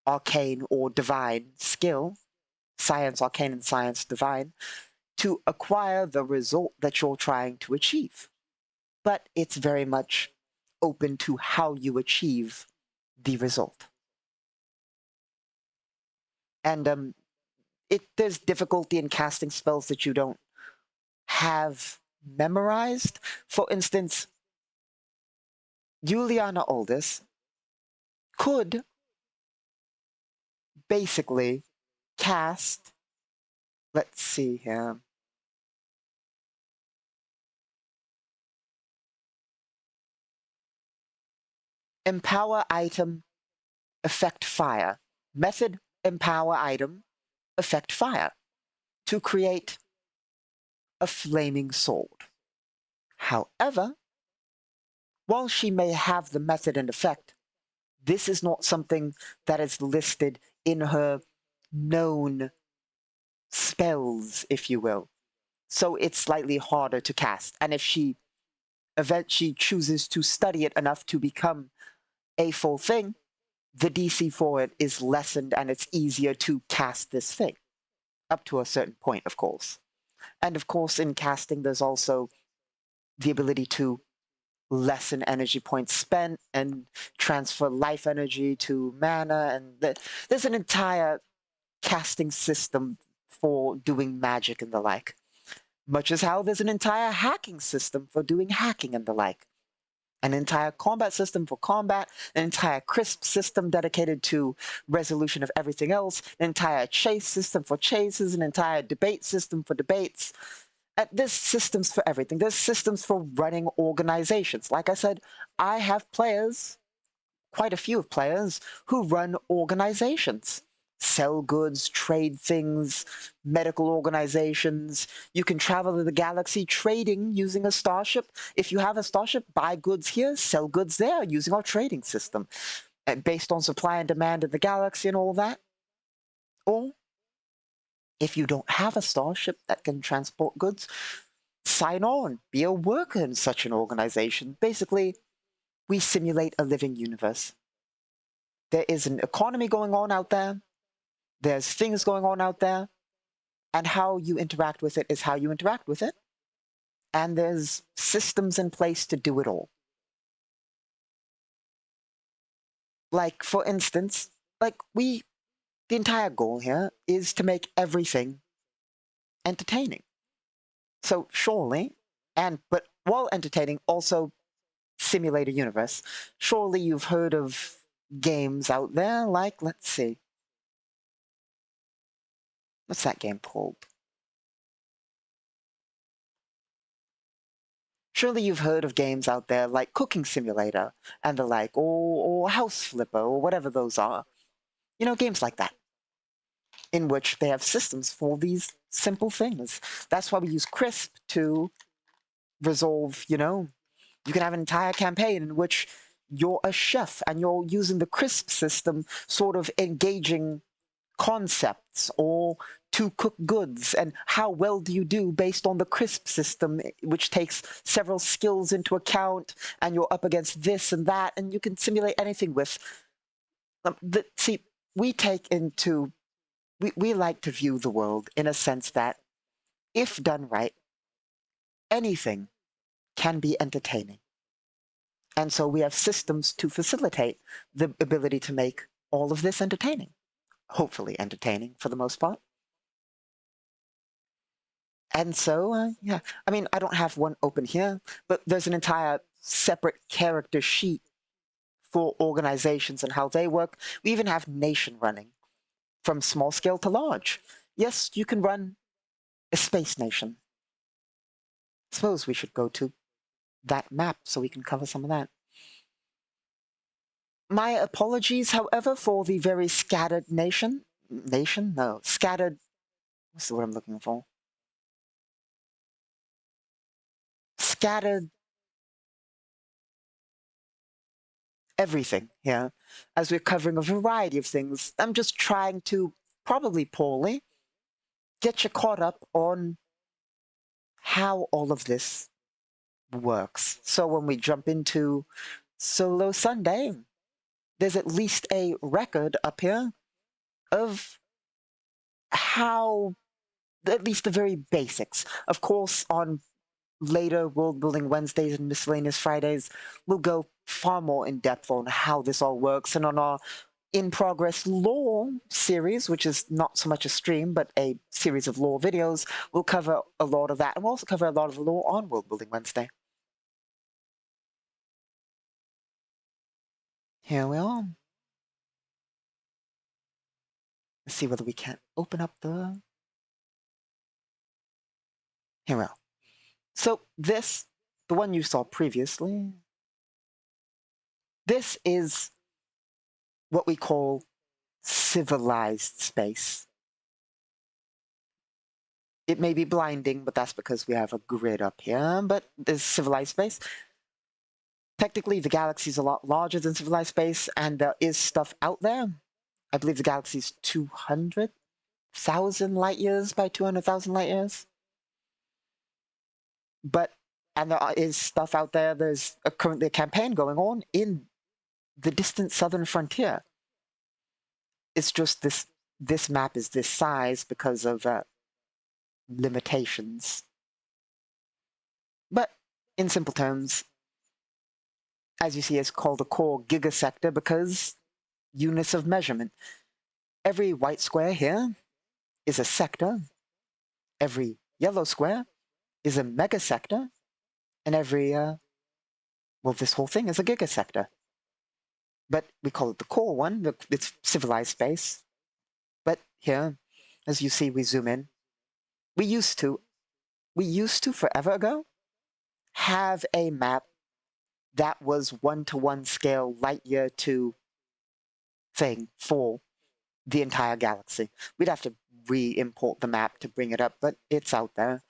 arcane or divine skill, science arcane and science divine, to acquire the result that you're trying to achieve. But it's very much open to how you achieve the result. And there's difficulty in casting spells that you don't have memorized. For instance, Juliana Aldis could basically cast, let's see here, empower item affect fire. Method, empower item, affect fire to create a flaming sword. However, while she may have the method and effect, this is not something that is listed in her known spells, if you will. So it's slightly harder to cast. And if she eventually chooses to study it enough to become a full thing, the DC for it is lessened and it's easier to cast this thing. Up to a certain point, of course. And of course, in casting, there's also the ability to lessen energy points spent and transfer life energy to mana. And there's an entire casting system for doing magic and the like. Much as how there's an entire hacking system for doing hacking and the like. An entire combat system for combat, an entire crisp system dedicated to resolution of everything else, an entire chase system for chases, an entire debate system for debates. There's systems for everything. There's systems for running organizations. Like I said, I have players, quite a few players, who run organizations. Sell goods, trade things, medical organizations. You can travel to the galaxy trading using a starship. If you have a starship, buy goods here, sell goods there using our trading system. Based on supply and demand in the galaxy and all that. Or, if you don't have a starship that can transport goods, sign on, be a worker in such an organization. Basically, we simulate a living universe. There is an economy going on out there. There's things going on out there. And how you interact with it is how you interact with it. And there's systems in place to do it all. Like, for instance, the entire goal here is to make everything entertaining. So surely, but while entertaining, also simulate a universe. Surely you've heard of games out there like, let's see. What's that game called? Surely you've heard of games out there like Cooking Simulator and the like, or House Flipper, or whatever those are. You know, games like that, in which they have systems for these simple things. That's why we use Crisp to resolve, you can have an entire campaign in which you're a chef and you're using the Crisp system, sort of engaging concepts or to cook goods, and how well do you do based on the crisp system, which takes several skills into account, and you're up against this and that, and you can simulate anything with. See, we like to view the world in a sense that, if done right, anything can be entertaining. And so we have systems to facilitate the ability to make all of this entertaining. Hopefully entertaining for the most part. And so, yeah, I mean, I don't have one open here, but there's an entire separate character sheet for organizations and how they work. We even have nation running, from small scale to large. Yes, you can run a space nation. Suppose we should go to that map so we can cover some of that. My apologies, however, for the very scattered nation. Nation? No, scattered. What's the word I'm looking for? Scattered everything here, as we're covering a variety of things. I'm just trying to, probably poorly, get you caught up on how all of this works. So when we jump into Solo Sunday, there's at least a record up here of how, at least the very basics. Of course, on later World Building Wednesdays and Miscellaneous Fridays, we'll go far more in depth on how this all works. And on our In Progress Lore series, which is not so much a stream, but a series of lore videos, we'll cover a lot of that. And we'll also cover a lot of the lore on World Building Wednesday. Here we are. Let's see whether we can open up the... Here we are. So this, the one you saw previously, this is what we call civilized space. It may be blinding, but that's because we have a grid up here, but there's civilized space. Technically, the galaxy is a lot larger than civilized space, and there is stuff out there. I believe the galaxy is 200,000 light years by 200,000 light years. And there is stuff out there. There's currently a campaign going on in the distant southern frontier. It's just this map is this size because of limitations. But in simple terms, as you see, it's called a core gigasector because units of measurement. Every white square here is a sector. Every yellow square is a megasector. And every, well, this whole thing is a gigasector. But we call it the core one. It's civilized space. But here, as you see, we zoom in. We used to forever ago have a map that was 1-to-1 scale light year to thing for the entire galaxy. We'd have to re-import the map to bring it up, but it's out there.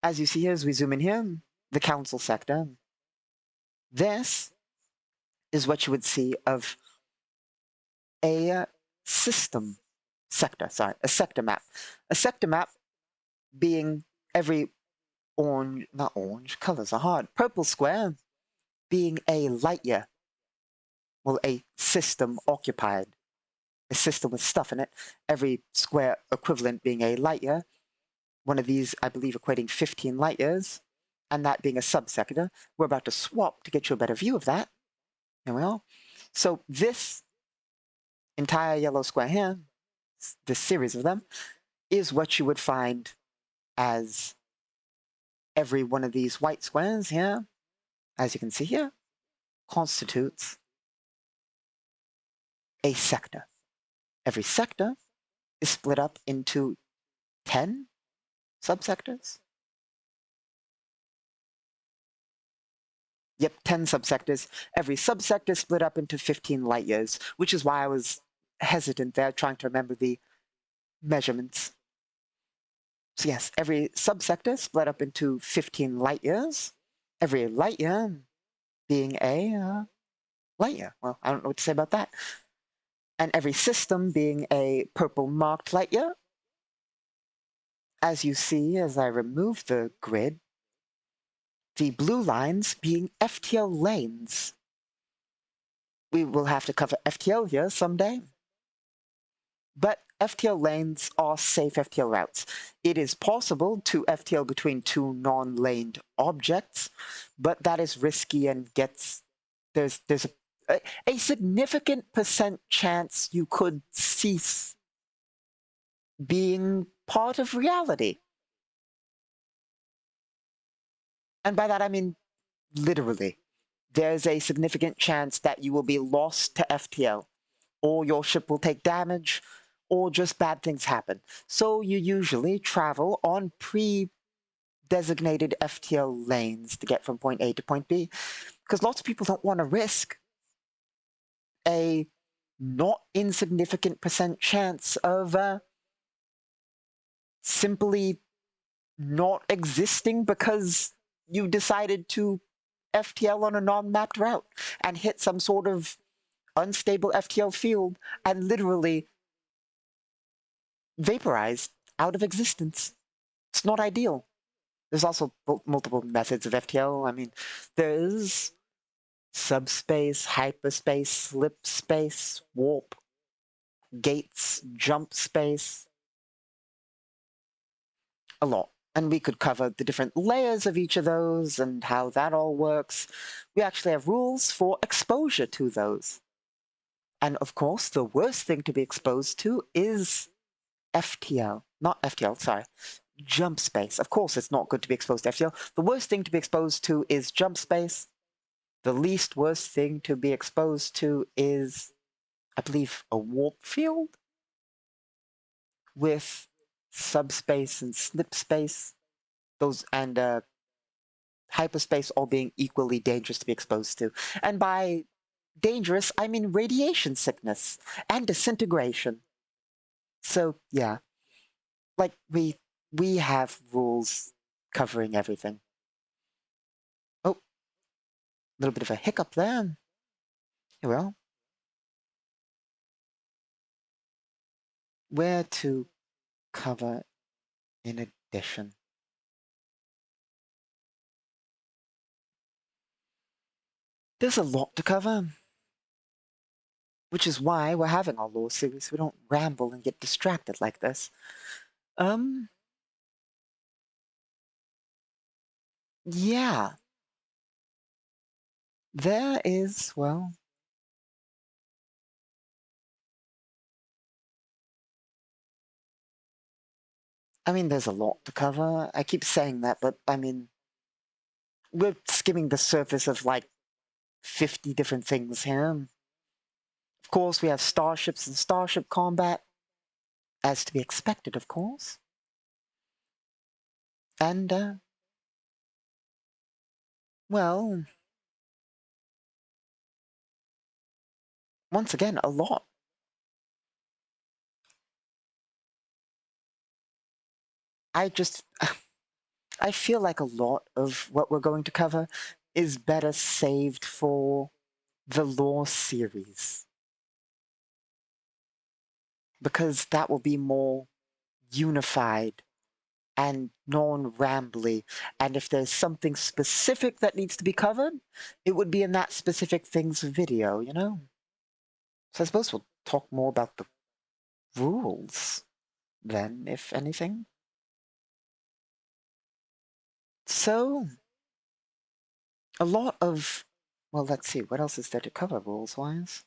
As you see here, as we zoom in here, the council sector. This is what you would see of a system sector, a sector map. A sector map being every orange, not orange, colors are hard, purple square being a light year. Well, a system occupied, a system with stuff in it, every square equivalent being a light year. One of these, I believe, equating 15 light years, and that being a subsector. We're about to swap to get you a better view of that. There we are. So this entire yellow square here, this series of them, is what you would find as every one of these white squares here, as you can see here, constitutes a sector. Every sector is split up into 10 subsectors. Yep, 10 subsectors. Every subsector is split up into 15 light years, which is why I was hesitant there, trying to remember the measurements. So yes, every subsector split up into 15 light years. Every light year being a light year. Well, I don't know what to say about that. And every system being a purple marked light year. As you see, as I remove the grid, the blue lines being FTL lanes. We will have to cover FTL here someday. But FTL lanes are safe FTL routes. It is possible to FTL between two non-laned objects, but that is risky and gets... There's a significant % chance you could cease being part of reality. And by that I mean literally. There's a significant chance that you will be lost to FTL, or your ship will take damage, or just bad things happen. So you usually travel on pre-designated FTL lanes to get from point A to point B, because lots of people don't want to risk a not insignificant % chance of simply not existing because you decided to FTL on a non-mapped route and hit some sort of unstable FTL field and literally vaporized out of existence. It's not ideal. There's also multiple methods of FTL. I mean, there's subspace, hyperspace, slip space, warp, gates, jump space. A lot. And we could cover the different layers of each of those and how that all works. We actually have rules for exposure to those. And of course, the worst thing to be exposed to is FTL. Not FTL, sorry. Jump space. Of course, it's not good to be exposed to FTL. The worst thing to be exposed to is jump space. The least worst thing to be exposed to is, I believe, a warp field with subspace and slip space. Those and hyperspace all being equally dangerous to be exposed to. And by dangerous, I mean radiation sickness and disintegration. So yeah, like we have rules covering everything. Oh, a little bit of a hiccup there. Well, where to cover in addition? There's a lot to cover, which is why we're having our law series. So we don't ramble and get distracted like this. Um, yeah, there is, well, I mean, there's a lot to cover. I keep saying that, but I mean, we're skimming the surface of like 50 different things here. Of course, we have starships and starship combat, as to be expected, of course. And, well, once again, a lot. I just, I feel like a lot of what we're going to cover is better saved for the lore series. Because that will be more unified and non-rambly. And if there's something specific that needs to be covered, it would be in that specific thing's video, you know? So I suppose we'll talk more about the rules then, if anything. So, a lot of, well, let's see, what else is there to cover rules-wise?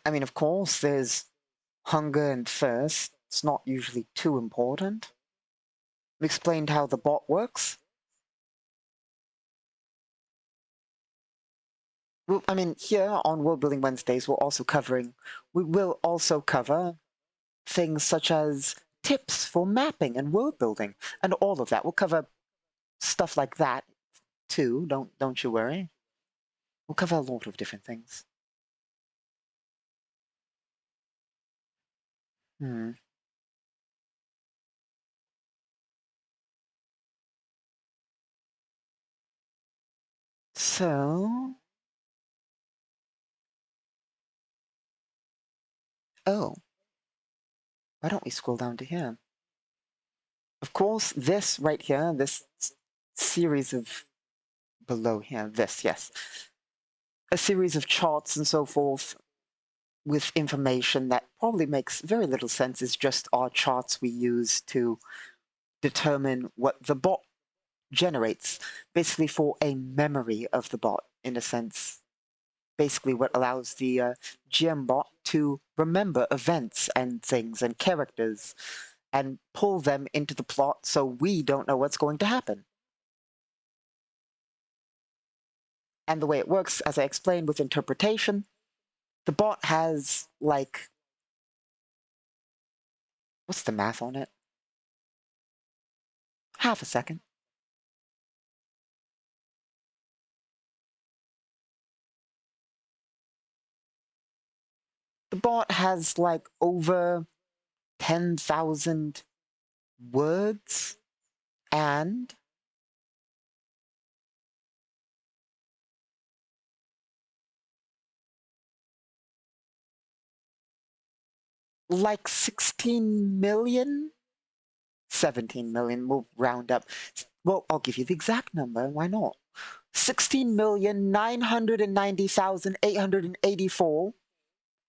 I mean, of course, there's hunger and thirst. It's not usually too important. We explained how the bot works. Well, I mean, here on Worldbuilding Wednesdays, we will also cover things such as tips for mapping and world building and all of that. We'll cover stuff like that too. Don't you worry. We'll cover a lot of different things. Hmm. So, oh, why don't we scroll down to here? Of course, this right here, this series of below here, this, yes, a series of charts and so forth with information that probably makes very little sense is just our charts we use to determine what the bot generates, basically for a memory of the bot, in a sense. Basically, what allows the GM bot to remember events and things and characters and pull them into the plot so we don't know what's going to happen. And the way it works, as I explained with interpretation, the bot has like, what's the math on it? Half a second. The bot has like over 10,000 words and like 16 million, 17 million, we'll round up. Well, I'll give you the exact number, why not? 16,990,884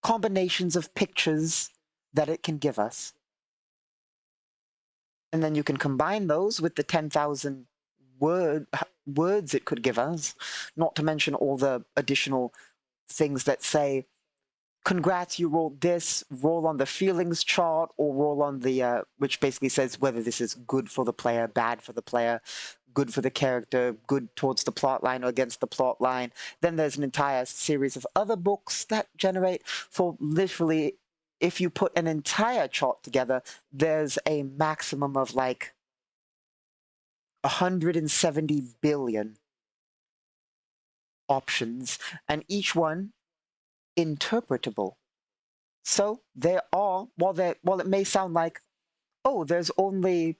combinations of pictures that it can give us. And then you can combine those with the 10,000 words it could give us, not to mention all the additional things that say, congrats, you rolled this, roll on the feelings chart, or roll on the, which basically says whether this is good for the player, bad for the player, good for the character, good towards the plot line or against the plot line. Then there's an entire series of other books that generate for literally, if you put an entire chart together, there's a maximum of like 170 billion options, and each one interpretable. So there are, while it may sound like, oh, there's only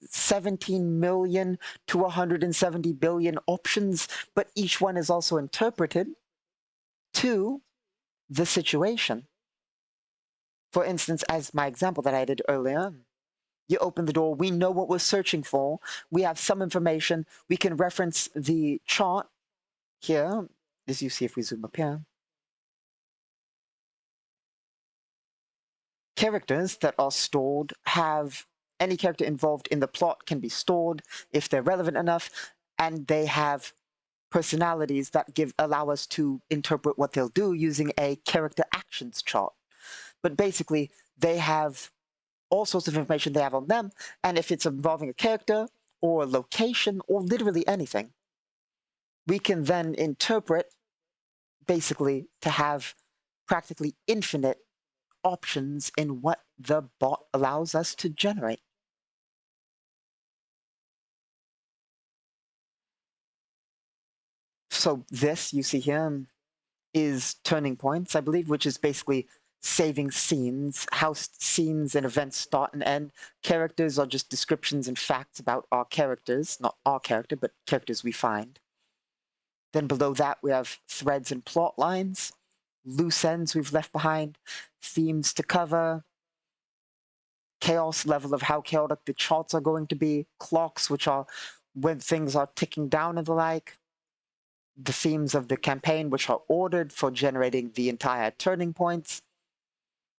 17 million to 170 billion options, but each one is also interpreted to the situation. For instance, as my example that I did earlier, you open the door, we know what we're searching for, we have some information, we can reference the chart here, as you see if we zoom up here. Characters that are stored have any character involved in the plot can be stored if they're relevant enough, and they have personalities that allow us to interpret what they'll do using a character actions chart. But basically, they have all sorts of information they have on them, and if it's involving a character or a location or literally anything, we can then interpret basically to have practically infinite options in what the bot allows us to generate. So this you see here is turning points, I believe, which is basically saving scenes, how scenes and events start and end. Characters are just descriptions and facts about our characters, not our character, but characters we find. Then below that, we have threads and plot lines, loose ends we've left behind, themes to cover, chaos level of how chaotic the charts are going to be, clocks, which are when things are ticking down and the like, the themes of the campaign, which are ordered for generating the entire turning points,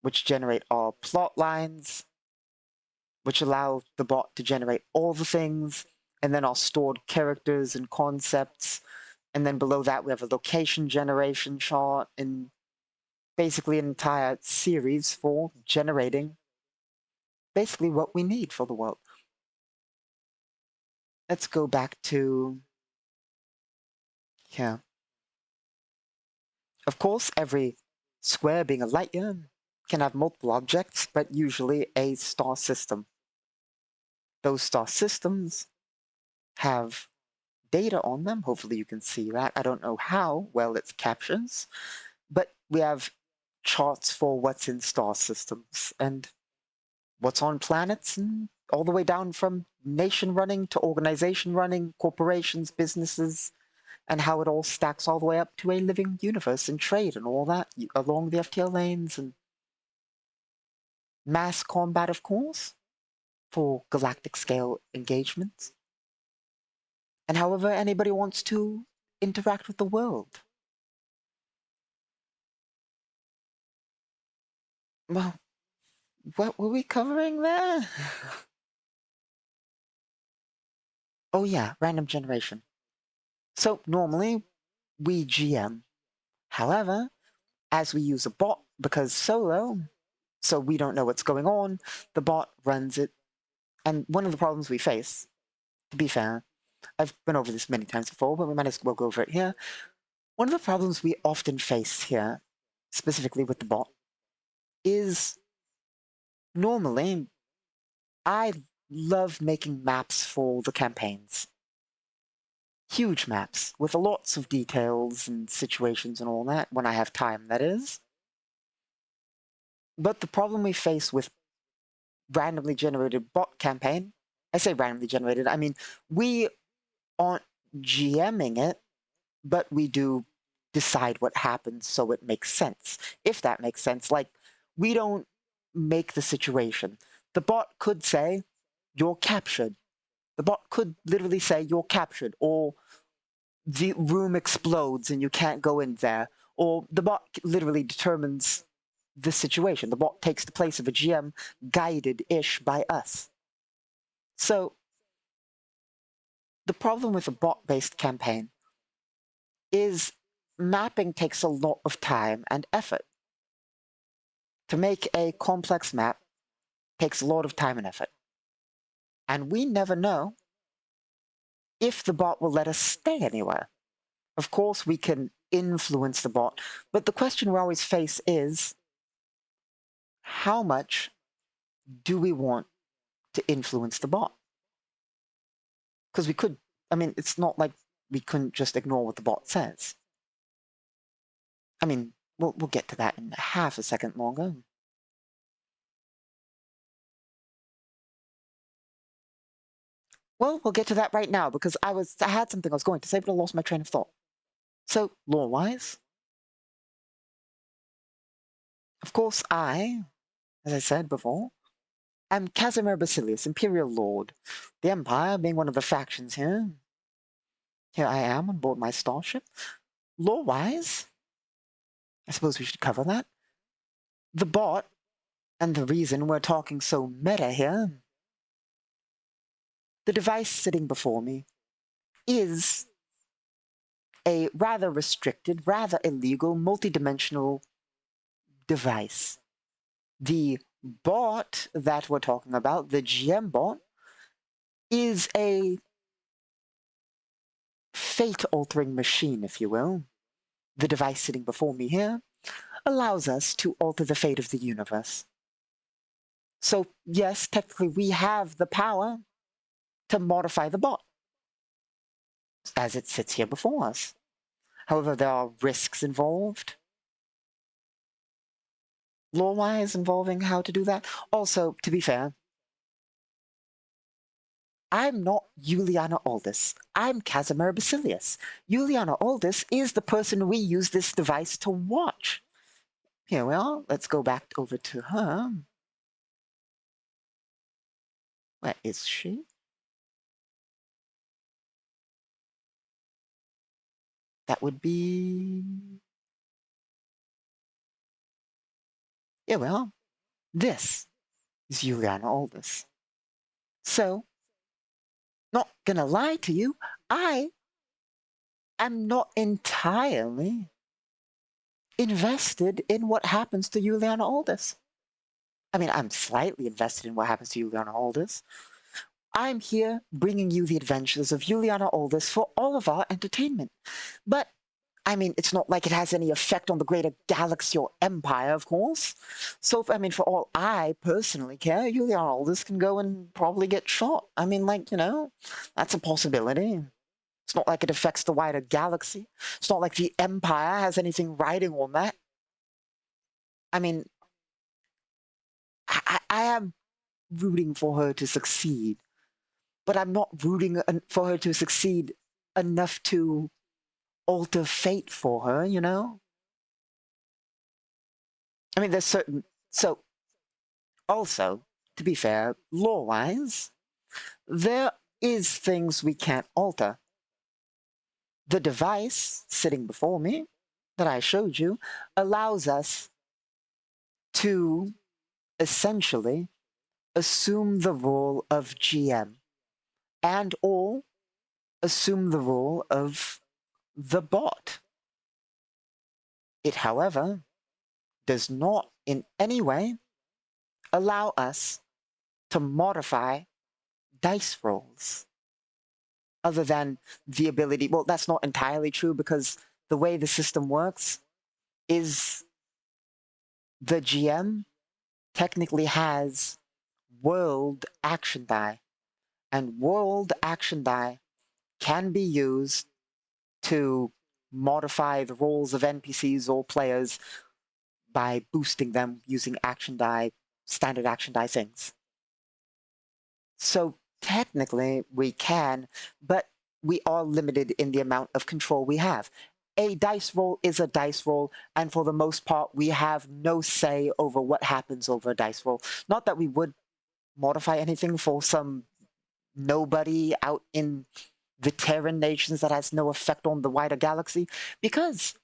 which generate all plot lines, which allow the bot to generate all the things, and then our stored characters and concepts. And then below that, we have a location generation chart and basically an entire series for generating basically what we need for the world. Let's go back to here. Of course, every square being a light year can have multiple objects, but usually a star system. Those star systems have data on them. Hopefully you can see that. I don't know how well it captures, but we have charts for what's in star systems and what's on planets, and all the way down from nation running to organization running, corporations, businesses, and how it all stacks all the way up to a living universe and trade and all that along the FTL lanes, and mass combat, of course, for galactic scale engagements, and however anybody wants to interact with the world. Well, what were we covering there? Oh yeah, random generation. So normally we GM. However, as we use a bot, because solo, so we don't know what's going on, the bot runs it. And one of the problems we face, to be fair, I've been over this many times before, but we might as well go over it here. One of the problems we often face here, specifically with the bot, is normally I love making maps for the campaigns. Huge maps with lots of details and situations and all that, when I have time, that is. But the problem we face with randomly generated bot campaign, I say randomly generated, I mean, we aren't GMing it, but we do decide what happens so it makes sense. If that makes sense, like, we don't make the situation. The bot could say, you're captured. The bot could literally say, you're captured, or the room explodes and you can't go in there, or the bot literally determines the situation. The bot takes the place of a GM, guided-ish by us. So, the problem with a bot-based campaign is mapping takes a lot of time and effort. To make a complex map takes a lot of time and effort. And we never know if the bot will let us stay anywhere. Of course, we can influence the bot, but the question we always face is, how much do we want to influence the bot? Because we could, I mean, it's not like we couldn't just ignore what the bot says. I mean, we'll get to that in half a second longer. Well, we'll get to that right now because I had something I was going to say, but I lost my train of thought. So, lore-wise, of course, as I said before, am Casimir Basilius, Imperial Lord. The Empire being one of the factions here. Here I am on board my starship. Lore-wise, I suppose we should cover that. The bot, and the reason we're talking so meta here, the device sitting before me is a rather restricted, rather illegal, multidimensional device. The bot that we're talking about, the GM bot, is a fate-altering machine, if you will. The device sitting before me here allows us to alter the fate of the universe. So, yes, technically we have the power to modify the bot as it sits here before us. However, there are risks involved, lore-wise, involving how to do that. Also, to be fair, I'm not Juliana Aldous. I'm Casimir Basilius. Juliana Aldous is the person we use this device to watch. Here we are. Let's go back over to her. Where is she? That would be... Here we are. This is Juliana Aldous. So, not gonna lie to you, I am not entirely invested in what happens to Juliana Aldous. I mean, I'm slightly invested in what happens to Juliana Aldous. I'm here bringing you the adventures of Juliana Aldous for all of our entertainment. But, I mean, it's not like it has any effect on the greater galaxy or empire, of course. So, I mean, for all I personally care, Juliana Aldous can go and probably get shot. I mean, like, you know, that's a possibility. It's not like it affects the wider galaxy. It's not like the Empire has anything riding on that. I mean, I am rooting for her to succeed, but I'm not rooting for her to succeed enough to alter fate for her, you know? I mean, there's certain... So, also, to be fair, lore-wise, there is things we can't alter. The device sitting before me that I showed you allows us to essentially assume the role of GM and or assume the role of the bot. It, however, does not in any way allow us to modify dice rolls. Other than the ability, well, that's not entirely true because the way the system works is the GM technically has world action die, and world action die can be used to modify the roles of NPCs or players by boosting them using action die, standard action die things. So technically we can, but we are limited in the amount of control we have. A dice roll is a dice roll, and for the most part, we have no say over what happens over a dice roll. Not that we would modify anything for some nobody out in the Terran nations that has no effect on the wider galaxy, because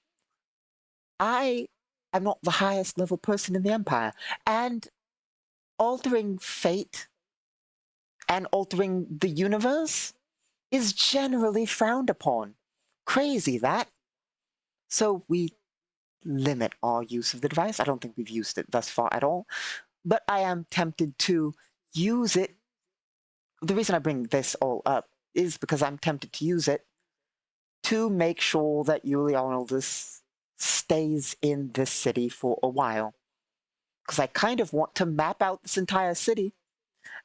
I am not the highest level person in the Empire, and altering fate and altering the universe is generally frowned upon. Crazy, that. So we limit our use of the device. I don't think we've used it thus far at all, but I am tempted to use it. The reason I bring this all up is because I'm tempted to use it to make sure that Juliana Aldous stays in this city for a while. Because I kind of want to map out this entire city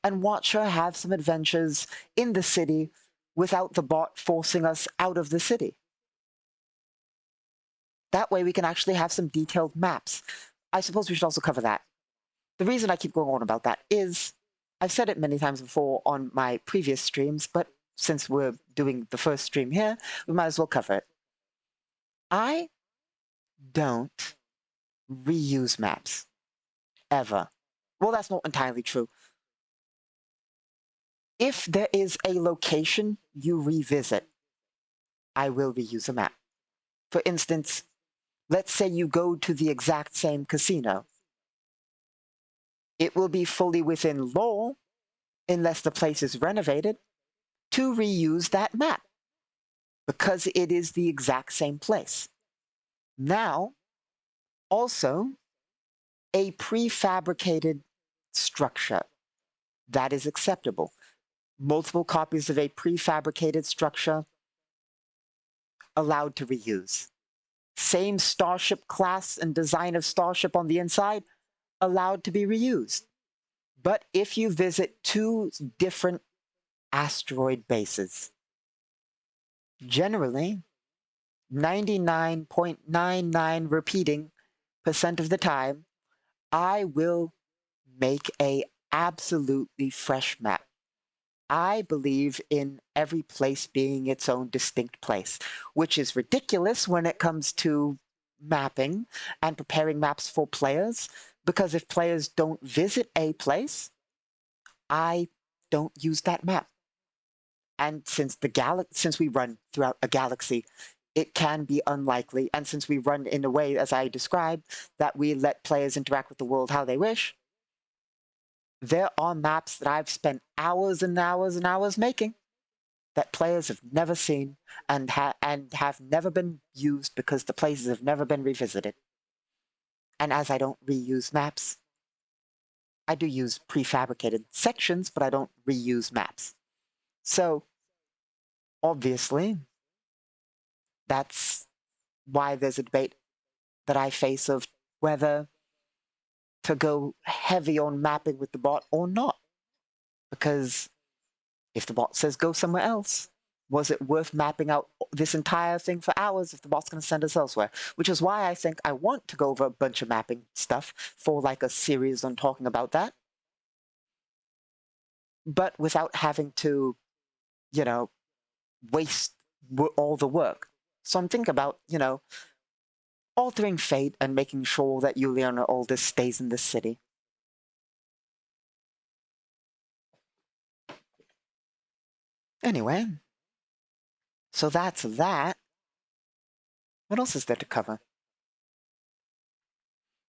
and watch her have some adventures in the city without the bot forcing us out of the city. That way we can actually have some detailed maps. I suppose we should also cover that. The reason I keep going on about that is I've said it many times before on my previous streams, but since we're doing the first stream here, we might as well cover it. I don't reuse maps. Ever. Well, that's not entirely true. If there is a location you revisit, I will reuse a map. For instance, let's say you go to the exact same casino. It will be fully within law, unless the place is renovated, to reuse that map, because it is the exact same place. Now, also, a prefabricated structure, that is acceptable. Multiple copies of a prefabricated structure allowed to reuse. Same starship class and design of starship on the inside, allowed to be reused. But if you visit 2 different asteroid bases, generally 99.99 repeating % of the time, I will make a absolutely fresh map. I believe in every place being its own distinct place, which is ridiculous when it comes to mapping and preparing maps for players, because if players don't visit a place, I don't use that map. And since we run throughout a galaxy, it can be unlikely, and since we run in a way, as I described, that we let players interact with the world how they wish, there are maps that I've spent hours and hours and hours making that players have never seen and have never been used because the places have never been revisited. And as I don't reuse maps, I do use prefabricated sections, but I don't reuse maps. So, obviously, that's why there's a debate that I face of whether to go heavy on mapping with the bot or not. Because if the bot says go somewhere else, was it worth mapping out this entire thing for hours if the bot's going to send us elsewhere? Which is why I think I want to go over a bunch of mapping stuff for like a series on talking about that. But without having to, you know, waste all the work. So I'm thinking about, you know, altering fate and making sure that Juliana Aldous stays in this city. Anyway, so that's that. What else is there to cover?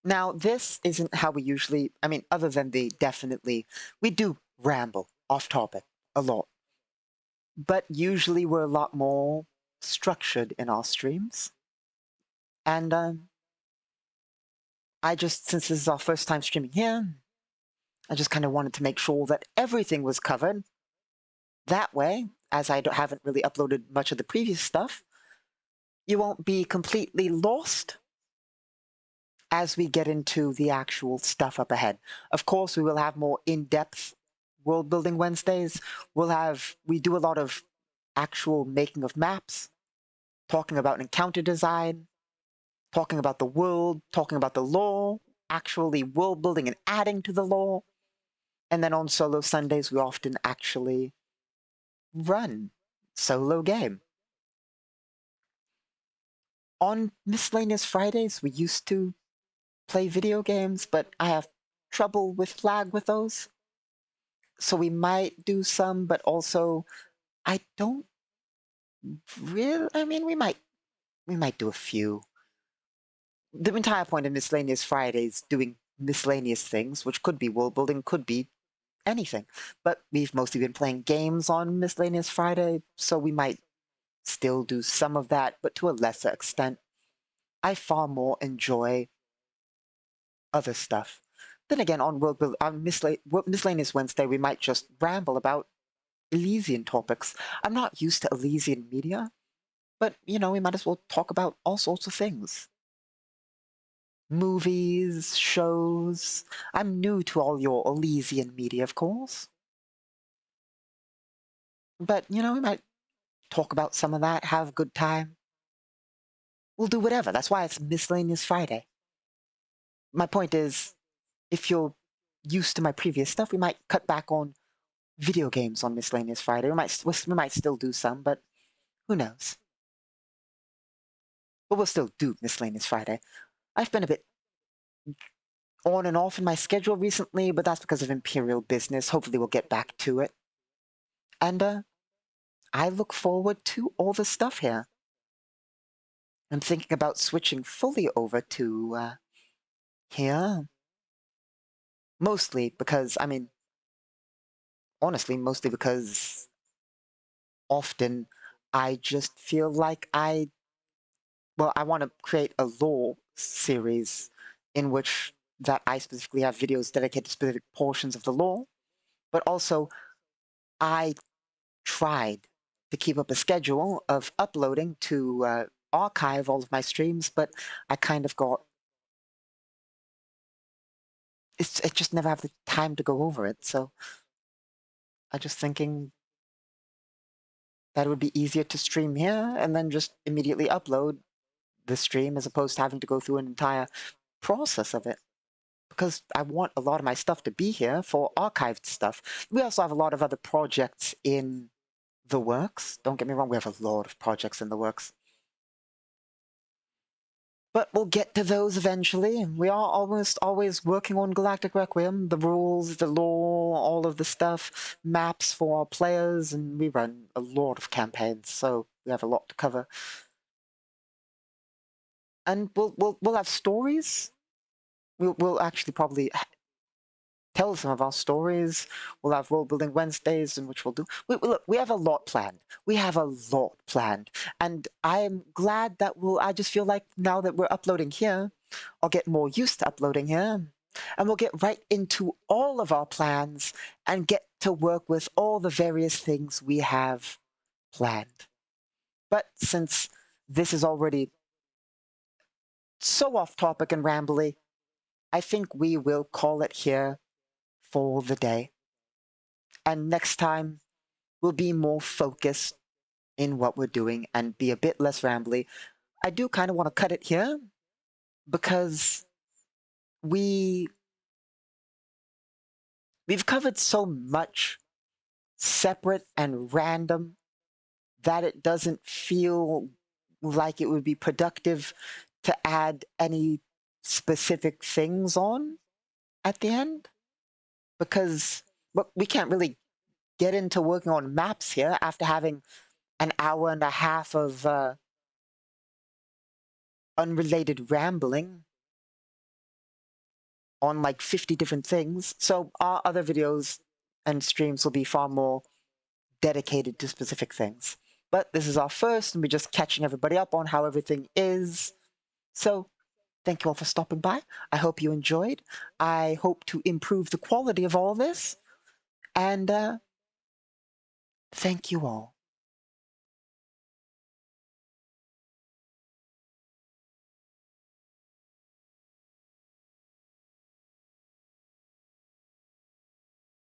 Now, this isn't how we usually, I mean, other than we do ramble off topic a lot. But usually we're a lot more structured in our streams. And since this is our first time streaming here, I just kind of wanted to make sure that everything was covered. That way, as I haven't really uploaded much of the previous stuff, you won't be completely lost as we get into the actual stuff up ahead. Of course, we will have more in-depth world building Wednesdays. We do a lot of actual making of maps, talking about encounter design, talking about the world, talking about the lore, actually world building and adding to the lore. And then on solo Sundays, we often actually run solo game. On miscellaneous Fridays, we used to play video games, but I have trouble with lag with those. So we might do some, but also I don't really, I mean, we might do a few. The entire point of miscellaneous Fridays doing miscellaneous things, which could be world building, could be anything. But we've mostly been playing games on miscellaneous Friday, so we might still do some of that, but to a lesser extent. I far more enjoy other stuff. Then again, on miscellaneous Wednesday, we might just ramble about Elysian topics. I'm not used to Elysian media, but, you know, we might as well talk about all sorts of things. Movies, shows. I'm new to all your Elysian media, of course. But, you know, we might talk about some of that, have a good time. We'll do whatever. That's why it's Miscellaneous Friday. My point is, if you're used to my previous stuff, we might cut back on video games on Miscellaneous Friday. We might still do some, but who knows? But we'll still do Miscellaneous Friday. I've been a bit on and off in my schedule recently, but that's because of Imperial business. Hopefully we'll get back to it. And I look forward to all the stuff here. I'm thinking about switching fully over to here. Mostly because, I mean, honestly, mostly because often I just feel like I want to create a lore series in which that I specifically have videos dedicated to specific portions of the lore, but also I tried to keep up a schedule of uploading to archive all of my streams, but I kind of got I just never have the time to go over it. So I just thinking that it would be easier to stream here and then just immediately upload the stream as opposed to having to go through an entire process of it. Because I want a lot of my stuff to be here for archived stuff. We also have a lot of other projects in the works. Don't get me wrong, we have a lot of projects in the works. But we'll get to those eventually. We are almost always working on Galactic Requiem, the rules, the lore, all of the stuff, maps for our players, and we run a lot of campaigns, so we have a lot to cover. And we'll have stories. We'll actually probably tell some of our stories. We'll have Worldbuilding Wednesdays, in which we'll do. Look, we have a lot planned. We have a lot planned, and I'm glad that I just feel like now that we're uploading here, I'll get more used to uploading here, and we'll get right into all of our plans and get to work with all the various things we have planned. But since this is already so off topic and rambly, I think we will call it here for the day. And next time, we'll be more focused in what we're doing and be a bit less rambly. I do kind of want to cut it here because we've covered so much separate and random that it doesn't feel like it would be productive to add any specific things on at the end, because we can't really get into working on maps here after having an hour and a half of unrelated rambling on like 50 different things. So our other videos and streams will be far more dedicated to specific things. But this is our first, and we're just catching everybody up on how everything is. So thank you all for stopping by. I hope you enjoyed. I hope to improve the quality of all this. And thank you all.